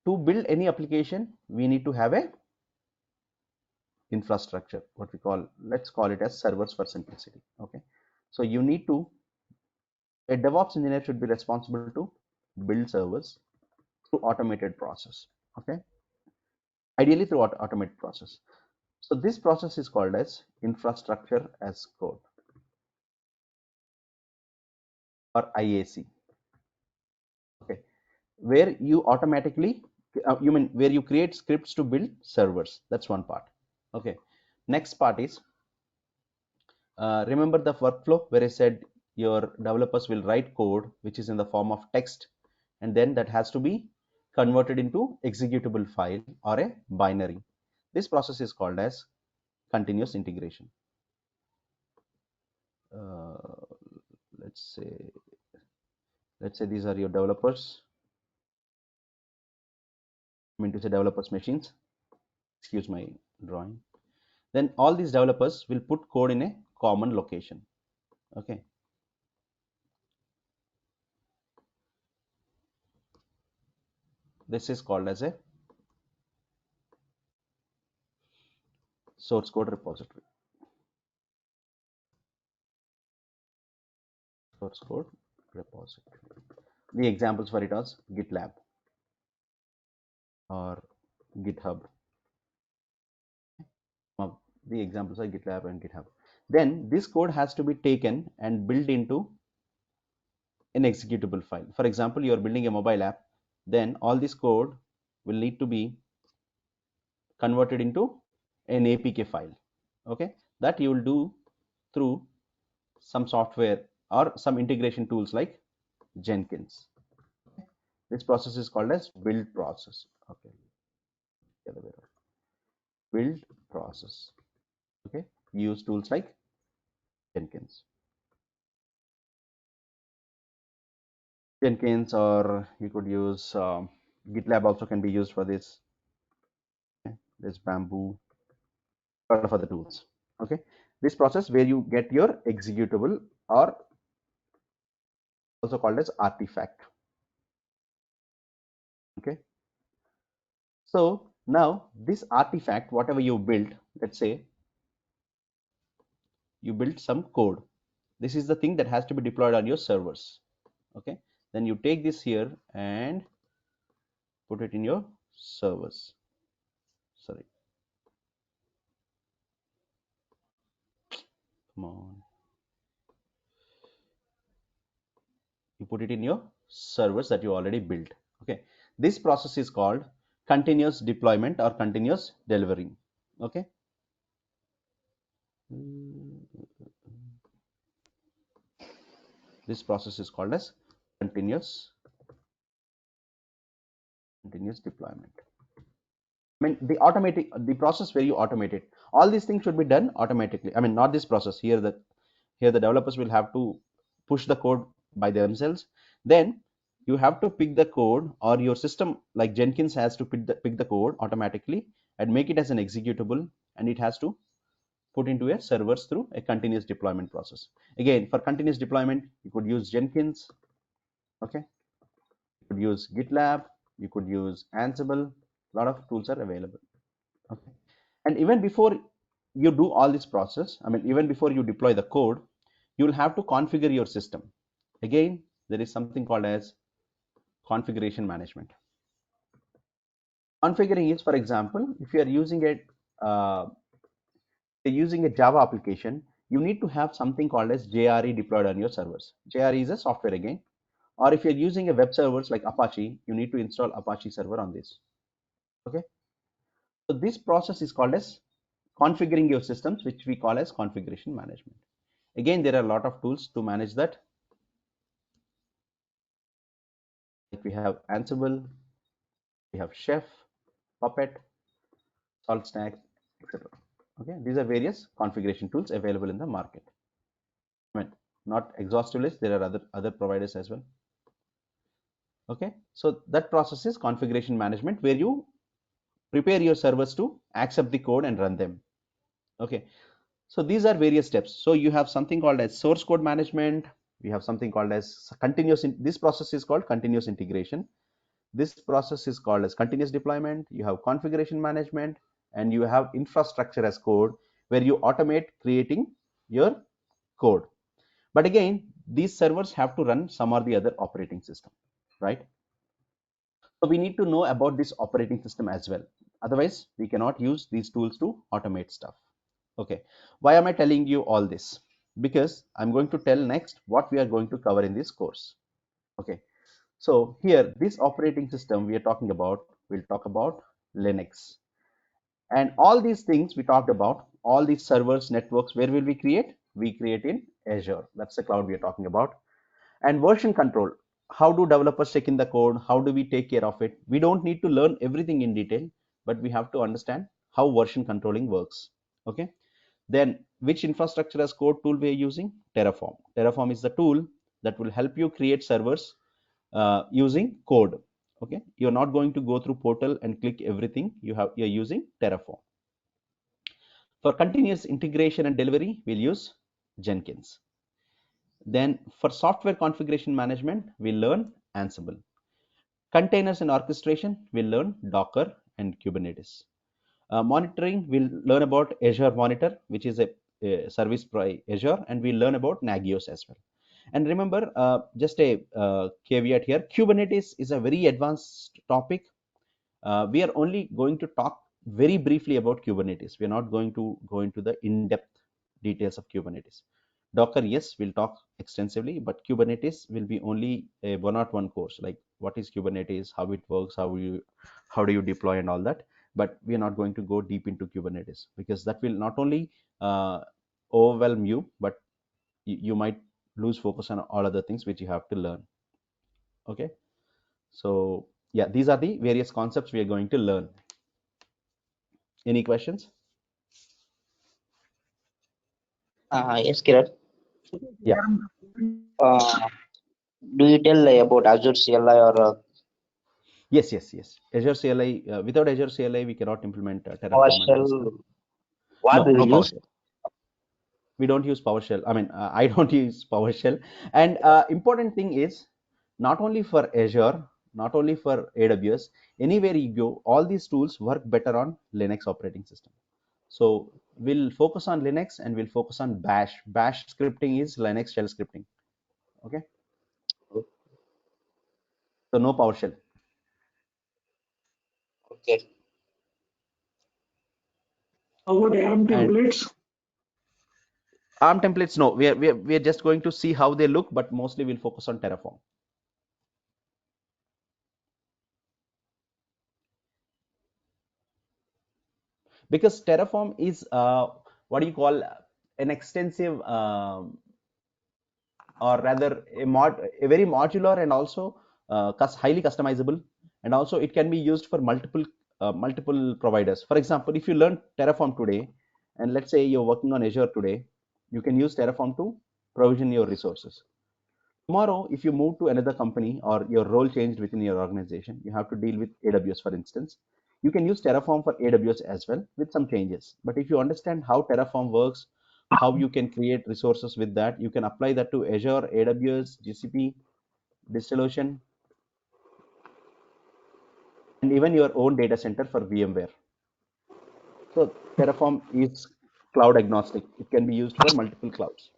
to build any application, we need to have a infrastructure, what we call, let's call it as servers for simplicity. Okay, so you need to, a DevOps engineer should be responsible to build servers through automated process. Okay, ideally through automated process. So this process is called as infrastructure as code, or IAC. Okay, where you automatically, you mean where you create scripts to build servers. That's one part. Okay, next part is, remember the workflow where I said your developers will write code which is in the form of text, and then that has to be converted into executable file or a binary. This process is called as continuous integration. Uh, let's say these are your developers. I mean to say developers machines. Excuse my drawing. Then all these developers will put code in a common location. Okay. This is called as a source code repository. Source code repository. The examples for it are GitLab or GitHub. The examples are GitLab and GitHub. Then this code has to be taken and built into an executable file. For example, you are building a mobile app, then all this code will need to be converted into an APK file. Okay, that you will do through some software or some integration tools like Jenkins. This process is called as build process. Okay, build process. Okay, use tools like Jenkins. Or you could use GitLab also can be used for this. Okay. There's Bamboo, a lot of other tools. Okay, this process where you get your executable, or also called as artifact. Okay, so now this artifact, whatever you build, let's say you built some code, this is the thing that has to be deployed on your servers. Okay, then you take this here and put it in your servers. Sorry, come on, you put it in your servers that you already built. Okay, this process is called continuous deployment or continuous delivering. Okay, this process is called as continuous deployment. I mean the process where you automate it. All these things should be done automatically. I mean, not this process here. Here the developers will have to push the code by themselves. Then you have to pick the code, or your system like Jenkins has to pick the code automatically and make it as an executable, and it has to put into a servers through a continuous deployment process. Again, for continuous deployment, you could use Jenkins. Okay, you could use GitLab, you could use Ansible. A lot of tools are available. Okay, and even before you do all this process, I mean, even before you deploy the code, you will have to configure your system. Again, there is something called as configuration management. Configuring is, for example, if you are using a Java application, you need to have something called as JRE deployed on your servers. JRE is a software again. Or if you're using a web servers like Apache, you need to install Apache server on this. Okay. So this process is called as configuring your systems, which we call as configuration management. Again, there are a lot of tools to manage that. Like we have Ansible, we have Chef, Puppet, SaltStack, etc. Okay, these are various configuration tools available in the market. I mean, not exhaustive list. There are other providers as well. Okay, so that process is configuration management, where you prepare your servers to accept the code and run them. Okay, so these are various steps. So you have something called as source code management. We have something called as this process is called continuous integration. This process is called as continuous deployment. You have configuration management, and you have infrastructure as code, where you automate creating your code. But again, these servers have to run some or the other operating system, right? So we need to know about this operating system as well. Otherwise, we cannot use these tools to automate stuff. Okay, why am I telling you all this? Because I'm going to tell next what we are going to cover in this course. Okay, so here, this operating system we are talking about, we'll talk about Linux. And all these things we talked about, all these servers, networks, where will we create? We create in Azure. That's the cloud we are talking about. And version control, how do developers check in the code? How do we take care of it? We don't need to learn everything in detail, but we have to understand how version controlling works. Okay. Then which infrastructure as code tool we are using? Terraform. Terraform is the tool that will help you create servers using code. Okay, you're not going to go through portal and click everything. You're using Terraform. For continuous integration and delivery, we'll use Jenkins. Then for software configuration management, we'll learn Ansible. Containers and orchestration, we'll learn Docker and Kubernetes. Monitoring, we'll learn about Azure Monitor, which is a service by Azure, and we'll learn about Nagios as well. And remember, just a caveat here, Kubernetes is a very advanced topic. We are only going to talk very briefly about Kubernetes. We are not going to go into the in-depth details of Kubernetes. Docker, yes, we'll talk extensively, but Kubernetes will be only a one-on-one course, like what is Kubernetes, how it works, how do you deploy and all that. But we are not going to go deep into Kubernetes, because that will not only overwhelm you, but you might lose focus on all other things which you have to learn. Okay, so yeah, these are the various concepts we are going to learn. Any questions? Yes, Kiran. Yeah. Do you tell about Azure CLI or Yes. Azure CLI. Without Azure CLI, we cannot implement Terraform and all stuff. PowerShell? What do No you use? PowerShell. We don't use PowerShell. I mean, I don't use PowerShell. And important thing is, not only for Azure, not only for AWS, anywhere you go, all these tools work better on Linux operating system. So we'll focus on Linux, and we'll focus on Bash. Bash scripting is Linux shell scripting. Okay. So no PowerShell. Okay. How about ARM templates? ARM templates, no. We are just going to see how they look, but mostly we'll focus on Terraform. Because Terraform is what do you call, an extensive or rather a very modular, and also highly customizable, and also it can be used for multiple providers. For example, if you learn Terraform today, and let's say you're working on Azure today, you can use Terraform to provision your resources. Tomorrow, if you move to another company, or your role changed within your organization, you have to deal with AWS, for instance. You can use Terraform for AWS as well, with some changes. But if you understand how Terraform works, how you can create resources with that, you can apply that to Azure, AWS, GCP, DigitalOcean, and even your own data center for VMware. So Terraform is cloud agnostic. It can be used for multiple clouds.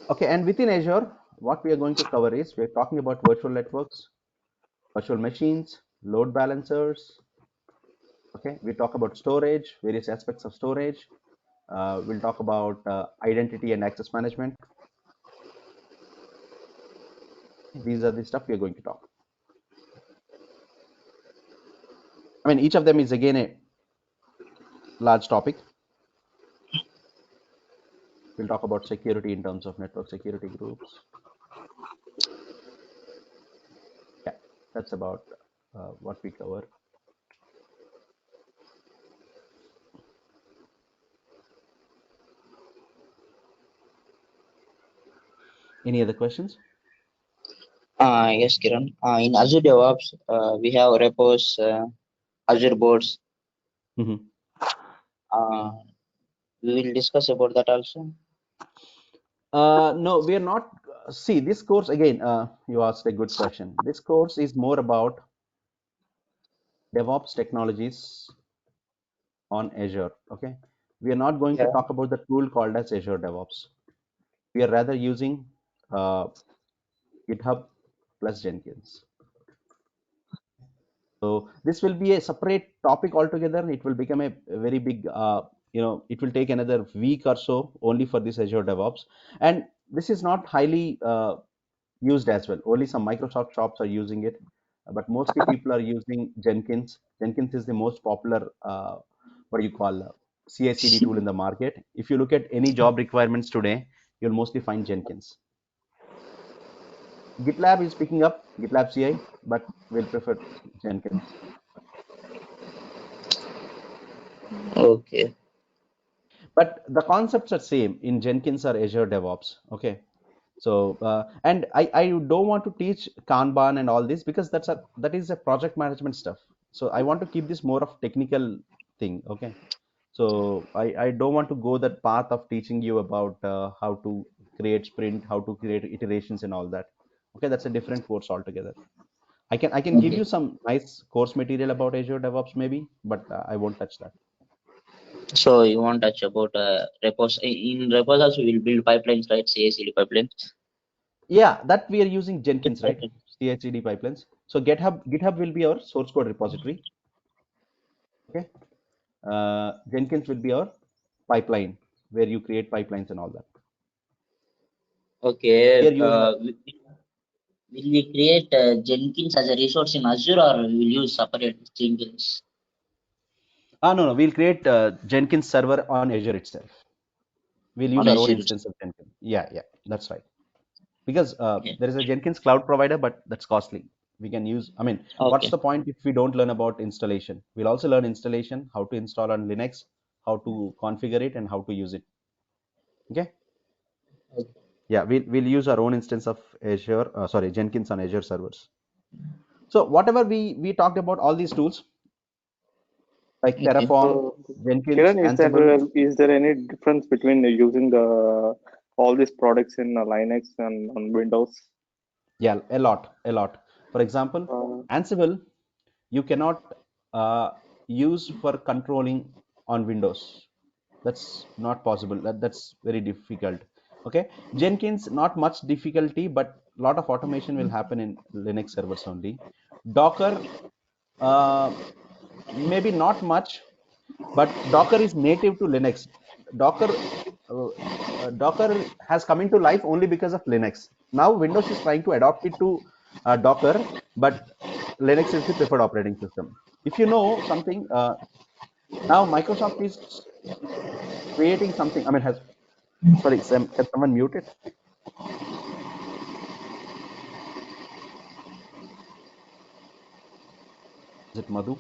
Okay, and within Azure, what we are going to cover is, we're talking about virtual networks, virtual machines, load balancers. Okay, we talk about storage, various aspects of storage. We'll talk about identity and access management. These are the stuff we are going to talk. I mean, each of them is again a large topic. We'll talk about security in terms of network security groups. Yeah, that's about what we cover. Any other questions? Yes, Kiran. In Azure DevOps, we have repos, Azure boards. Mm-hmm. We will discuss about that also. No, we are not. See, this course again, you asked a good question. This course is more about DevOps technologies on Azure. Okay, we are not going to Yeah. talk about the tool called as Azure DevOps. We are rather using GitHub plus Jenkins. So this will be a separate topic altogether. It will become a very big, it will take another week or so only for this Azure DevOps. And this is not highly used as well. Only some Microsoft shops are using it, but mostly people are using Jenkins. Jenkins is the most popular, what do you call, CI/CD tool in the market. If you look at any job requirements today, you'll mostly find Jenkins. GitLab is picking up GitLab CI, but we'll prefer Jenkins. Okay. But the concepts are same in Jenkins or Azure DevOps. Okay. So and I don't want to teach Kanban and all this because that is a project management stuff. So I want to keep this more of technical thing. Okay. So I don't want to go that path of teaching you about how to create sprint, how to create iterations and all that. Okay, that's a different course altogether. I can give you some nice course material about Azure DevOps maybe, but I won't touch that. So you want to touch about repos. In repos also we'll build pipelines, right? CI/CD pipelines. Yeah, that we are using Jenkins, right? CI/CD pipelines. So GitHub will be our source code repository. Okay. Jenkins will be our pipeline where you create pipelines and all that. Okay. Here you have, Will we create Jenkins as a resource in Azure, or we will use separate Jenkins? no, we'll create Jenkins server on Azure itself. We'll use On our own Azure. instance of Jenkins. Yeah, that's right. Because Okay. there is a Jenkins cloud provider, but that's costly. We can use, I mean, what's Okay. the point if we don't learn about installation? We'll also learn installation, how to install on Linux, how to configure it, and how to use it. Okay. Yeah, we'll use our own instance of Azure, Jenkins on Azure servers. So whatever we talked about, all these tools like Okay. Terraform, Jenkins, Kiran, Ansible. is there any difference between using the all these products in Linux and on Windows? Yeah, a lot. For example, Ansible you cannot use for controlling on Windows. That's not possible. That's very difficult. Okay, Jenkins, not much difficulty, but a lot of automation will happen in Linux servers only. Docker, uh, maybe not much, but Docker is native to Linux. Docker has come into life only because of Linux. Now Windows is trying to adopt it to Docker, but Linux is the preferred operating system. If you know something, now Microsoft is creating something. I mean, sorry, Sam, can someone mute it? Is it Madhu?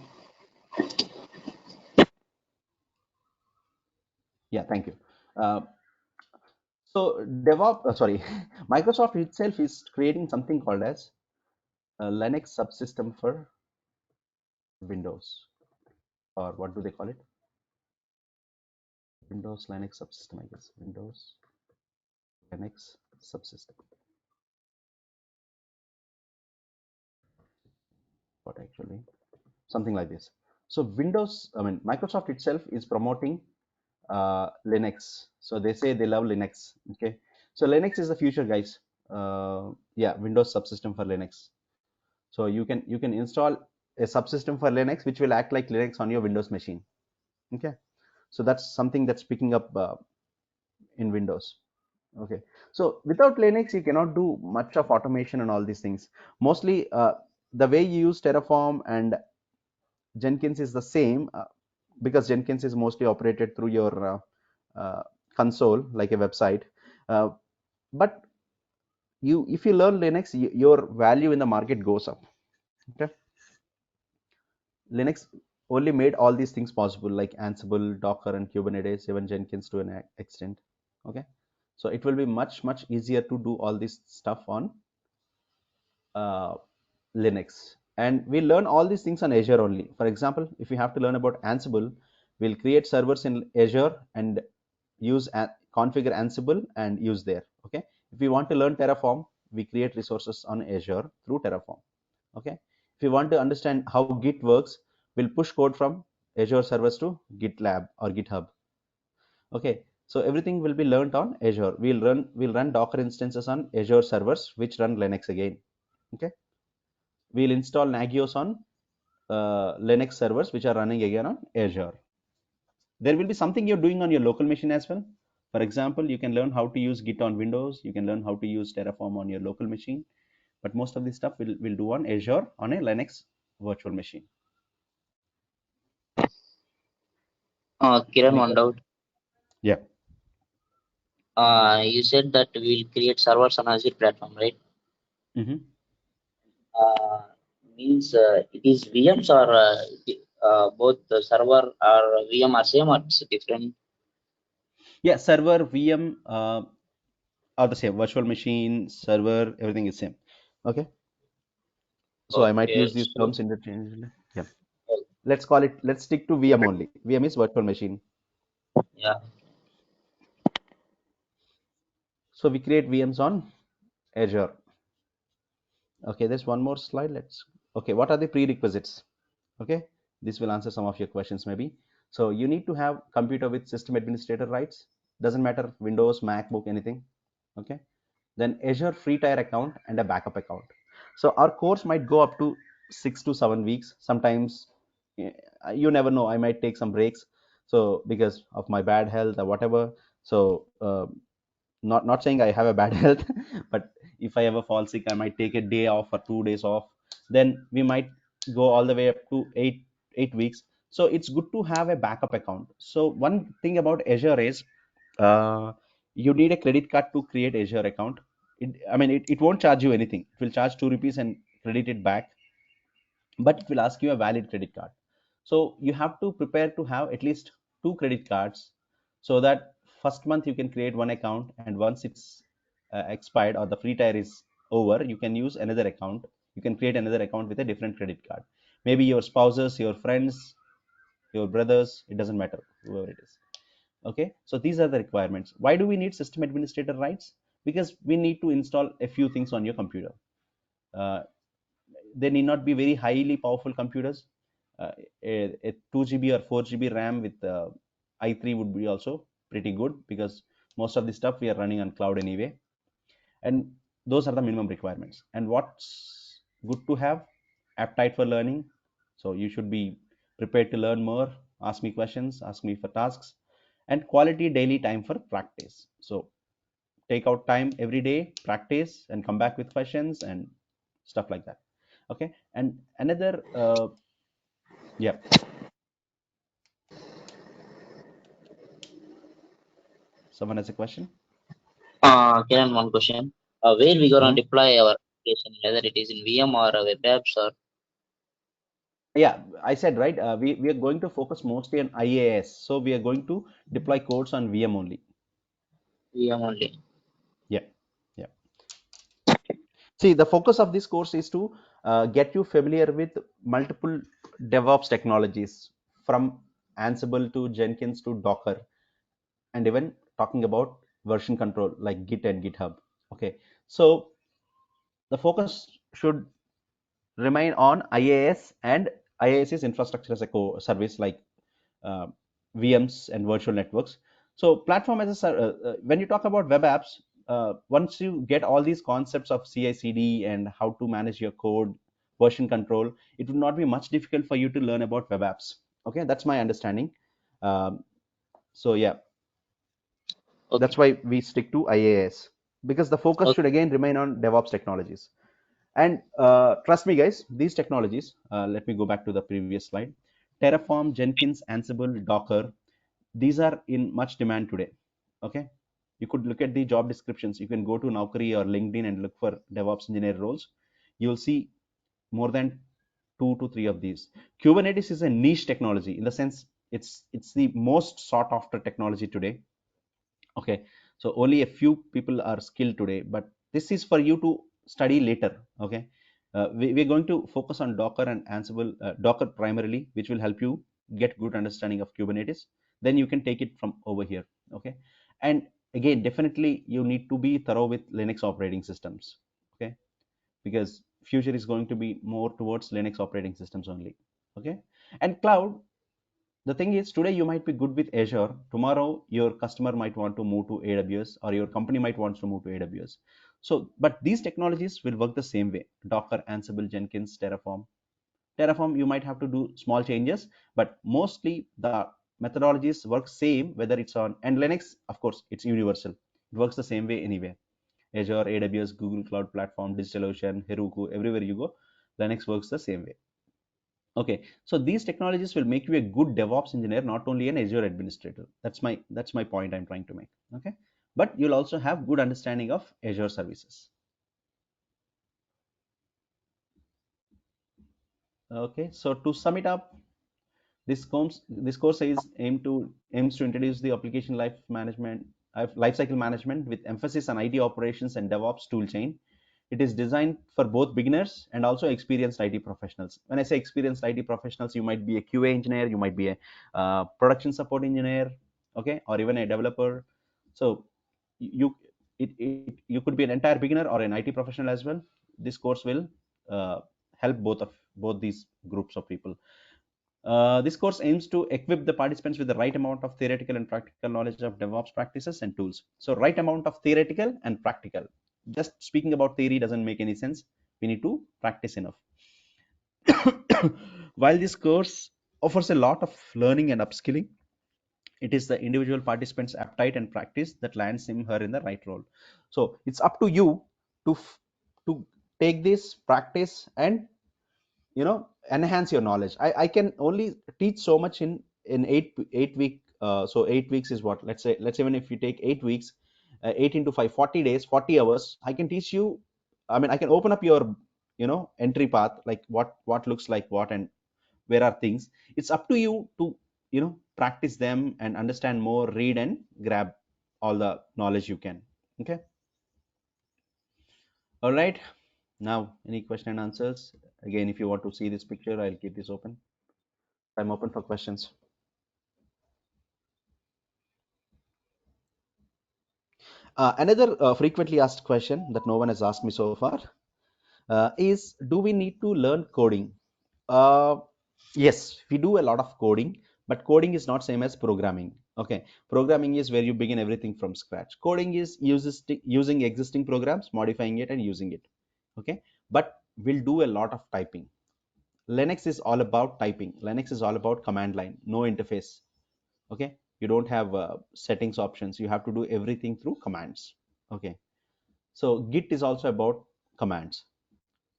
Yeah, thank you. So Microsoft itself is creating something called as a Linux subsystem for Windows, or what do they call it? Windows Linux subsystem, I guess. Windows Linux subsystem. What actually? Something like this. So Microsoft itself is promoting Linux. So they say they love Linux. Okay. So Linux is the future, guys. Yeah, Windows subsystem for Linux. So you can install a subsystem for Linux which will act like Linux on your Windows machine. Okay, so that's something that's picking up in Windows. Okay, so without Linux you cannot do much of automation and all these things. Mostly the way you use Terraform and Jenkins is the same, because Jenkins is mostly operated through your console like a website. uh, but if you learn Linux, your value in the market goes up. Okay, Linux only made all these things possible, like Ansible, Docker, and Kubernetes, even Jenkins to an extent. Okay, so it will be much easier to do all this stuff on uh, Linux. And we learn all these things on Azure only. For example, if we have to learn about Ansible, we'll create servers in Azure and configure Ansible and use there. Okay, if we want to learn Terraform, we create resources on Azure through Terraform. Okay, if you want to understand how Git works, we'll push code from Azure servers to GitLab or GitHub. Okay, so everything will be learned on Azure. We'll run Docker instances on Azure servers which run Linux again. Okay, we'll install Nagios on Linux servers which are running again on Azure. There will be something you're doing on your local machine as well. For example, you can learn how to use Git on Windows. You can learn how to use Terraform on your local machine. But most of this stuff we'll do on Azure on a Linux virtual machine. Kiran, Any one doubt. Yeah. You said that we'll create servers on Azure platform, right? Mm-hmm. Means it is VMs or both the server or VM are same or it's different? Yeah, server, VM are the same. Virtual machine, server, everything is same. Okay. So I might Okay, use these so terms interchangeably. Yeah. Let's stick to VM only. VM is virtual machine. yeah. So we create VMs on Azure. Okay, there's one more slide. Okay, what are the prerequisites? Okay, this will answer some of your questions maybe. So you need to have computer with system administrator rights. Doesn't matter, Windows, MacBook, anything. Okay, then Azure free tier account and a backup account. So our course might go up to 6 to 7 weeks. Sometimes you never know, I might take some breaks, so because of my bad health or whatever. So not saying I have a bad health, but if I ever fall sick, I might take a day off or 2 days off. Then we might go all the way up to eight weeks. So it's good to have a backup account. So one thing about Azure is you need a credit card to create Azure account. It won't charge you anything. It will charge 2 rupees and credit it back, but it will ask you a valid credit card. So you have to prepare to have at least 2 credit cards, so that first month you can create one account, and once it's expired or the free tier is over, you can use another account. You can create another account with a different credit card. Maybe your spouses, your friends, your brothers, it doesn't matter, whoever it is. Okay, so these are the requirements. Why do we need system administrator rights? Because we need to install a few things on your computer. uh, they need not be very highly powerful computers. Uh, a 2 GB or 4 GB RAM with i3 would be also pretty good, because most of the stuff we are running on cloud anyway. And those are the minimum requirements. And what's good to have? Appetite for learning. So you should be prepared to learn more, ask me questions, ask me for tasks, and quality daily time for practice. So take out time every day, practice, and come back with questions and stuff like that. Okay, and another yeah, someone has a question. Kiran, one question. Where we gonna Mhm. deploy our application, whether it is in VM or web apps or Yeah, I said right, we are going to focus mostly on IaaS, so we are going to deploy codes on VM only. VM only? Yeah, yeah. See, the focus of this course is to get you familiar with multiple DevOps technologies, from Ansible to Jenkins to Docker, and even talking about version control like Git and GitHub. Okay, so the focus should remain on IaaS, and IaaS is infrastructure as a service, like uh, VMs and virtual networks. So platform as a when you talk about web apps, once you get all these concepts of CI/CD and how to manage your code, version control, it would not be much difficult for you to learn about web apps. Okay, that's my understanding. So yeah, Okay. that's why we stick to IaaS, because the focus Okay. should again remain on DevOps technologies. And trust me, guys, these technologies, let me go back to the previous slide. Terraform, Jenkins, Ansible, Docker, these are in much demand today. Okay. You could look at the job descriptions. You can go to Naukri or LinkedIn and look for DevOps engineer roles. You'll see more than 2 to 3 of these. Kubernetes is a niche technology in the sense it's the most sought after technology today. Okay, so only a few people are skilled today, but this is for you to study later. Okay, we're going to focus on Docker and Ansible, Docker primarily, which will help you get good understanding of Kubernetes. Then you can take it from over here. Okay, and again, definitely you need to be thorough with Linux operating systems. Okay, because future is going to be more towards Linux operating systems only. Okay, and cloud, the thing is, today you might be good with Azure. Tomorrow your customer might want to move to AWS, or your company might want to move to AWS. So, but these technologies will work the same way: Docker, Ansible, Jenkins, Terraform, you might have to do small changes, but mostly the methodologies work same, whether it's on, and Linux, of course, it's universal. It works the same way anywhere. Azure, AWS, Google Cloud Platform, DigitalOcean, Heroku, everywhere you go, Linux works the same way. Okay, so these technologies will make you a good DevOps engineer, not only an Azure administrator. That's my point I'm trying to make. Okay, but you'll also have good understanding of Azure services. Okay, so to sum it up, this course aims to introduce the application lifecycle management with emphasis on IT operations and DevOps tool chain. It is designed for both beginners and also experienced IT professionals. When I say experienced IT professionals, you might be a QA engineer, you might be a production support engineer, okay, or even a developer. So you you could be an entire beginner or an IT professional as well. This course will uh, help both these groups of people. This course aims to equip the participants with the right amount of theoretical and practical knowledge of DevOps practices and tools. So, right amount of theoretical and practical. Just speaking about theory doesn't make any sense. We need to practice enough. While this course offers a lot of learning and upskilling, it is the individual participant's appetite and practice that lands him her in the right role. So, it's up to you to to take this practice and enhance your knowledge. I can only teach so much in 8 week. So 8 weeks is what, let's say even if you take 8 weeks, 8 into 5, 40 days, 40 hours, I can teach you. I mean, I can open up your entry path, like what looks like what and where are things. It's up to you to practice them and understand more, read and grab all the knowledge you can. Okay, all right. Now, any question and answers? Again, if you want to see this picture, I'll keep this open. I'm open for questions. Another frequently asked question that no one has asked me so far is, do we need to learn coding? Uh, yes, we do a lot of coding, but coding is not same as programming. Okay, programming is where you begin everything from scratch. Coding is using existing programs, modifying it and using it. Okay, but we'll do a lot of typing. Linux is all about typing. Linux is all about command line, no interface. Okay, you don't have settings options. You have to do everything through commands. Okay, so Git is also about commands.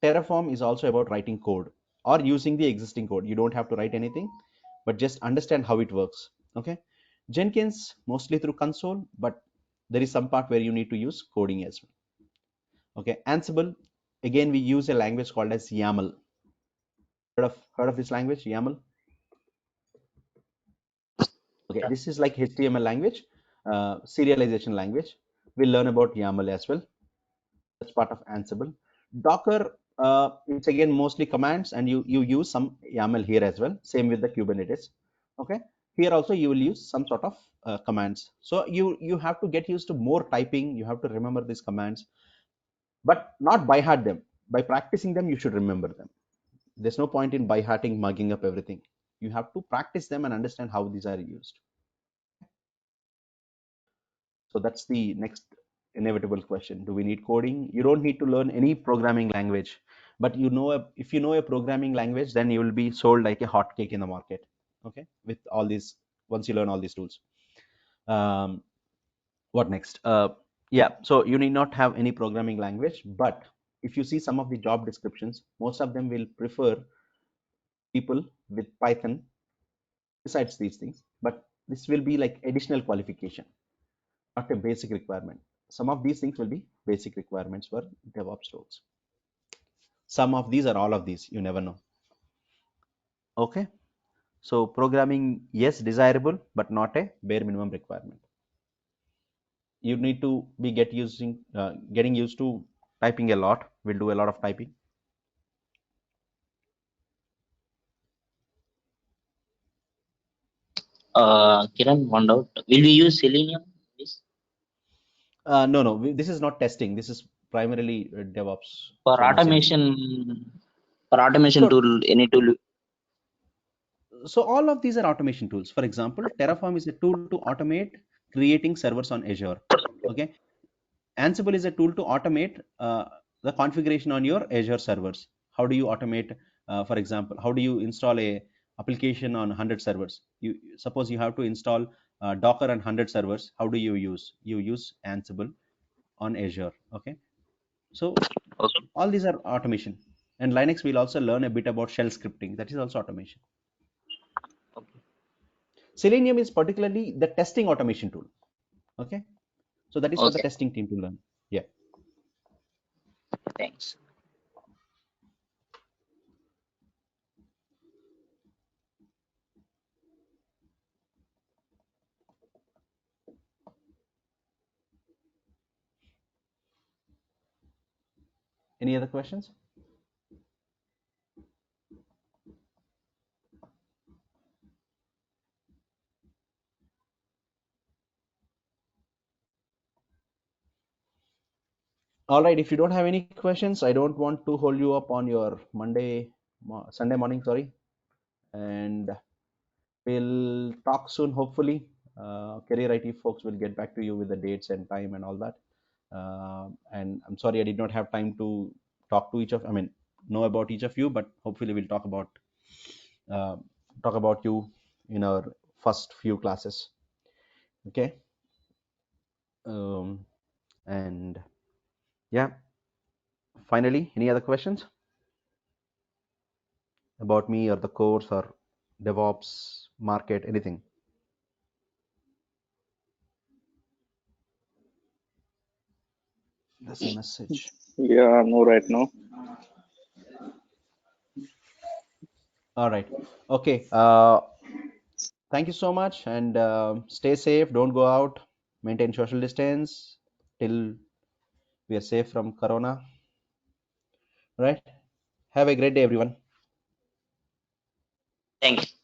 Terraform is also about writing code or using the existing code. You don't have to write anything, but just understand how it works. Okay, Jenkins mostly through console, but there is some part where you need to use coding as well. Okay, Ansible, again we use a language called as YAML. Heard of this language, YAML? Okay, this is like HTML language, serialization language. We'll learn about YAML as well. That's part of Ansible. Docker, it's again mostly commands, and you use some YAML here as well. Same with the Kubernetes. Okay, here also you will use some sort of commands. So you have to get used to more typing. You have to remember these commands, but not by heart them. By practicing them, you should remember them. There's no point in by hearting, mugging up everything. You have to practice them and understand how these are used. So that's the next inevitable question. Do we need coding? You don't need to learn any programming language. But if you know a programming language, then you will be sold like a hot cake in the market. Okay, with all these, once you learn all these tools. What next? Yeah, so you need not have any programming language, but if you see some of the job descriptions, most of them will prefer people with Python besides these things, but this will be like additional qualification, not a basic requirement. Some of these things will be basic requirements for DevOps roles. Some of these are all of these, you never know. Okay, so programming, yes, desirable, but not a bare minimum requirement. You need to be getting used to typing a lot. We'll do a lot of typing. Kiran, one doubt. Will we use Selenium? This No, this is not testing. This is primarily DevOps. for So no Selenium. automation. For automation So, tool, any tool. so all of these are automation tools. For example, Terraform is a tool to automate creating servers on Azure. Okay, Ansible is a tool to automate the configuration on your Azure servers. How do you automate, for example, how do you install a application on 100 servers? You suppose you have to install Docker on 100 servers. How do you use? You use Ansible on Azure. Okay, so Okay. all these are automation. And Linux, we'll also learn a bit about shell scripting. That is also automation. Okay. Selenium is particularly the testing automation tool. Okay, so that is for the Okay. testing team to learn. Yeah. Thanks. Any other questions? All right, if you don't have any questions, I don't want to hold you up on your Sunday morning, sorry. And we'll talk soon, hopefully. Career IT folks will get back to you with the dates and time and all that. And I'm sorry I did not have time to know about each of you, but hopefully we'll uh, talk about you in our first few classes. Okay. And yeah, finally, any other questions about me or the course or DevOps market, anything? There's a message. Yeah, no, right now. All right. Okay. Thank you so much, and stay safe. Don't go out. Maintain social distance till we are safe from corona. Right. Have a great day, everyone. Thanks.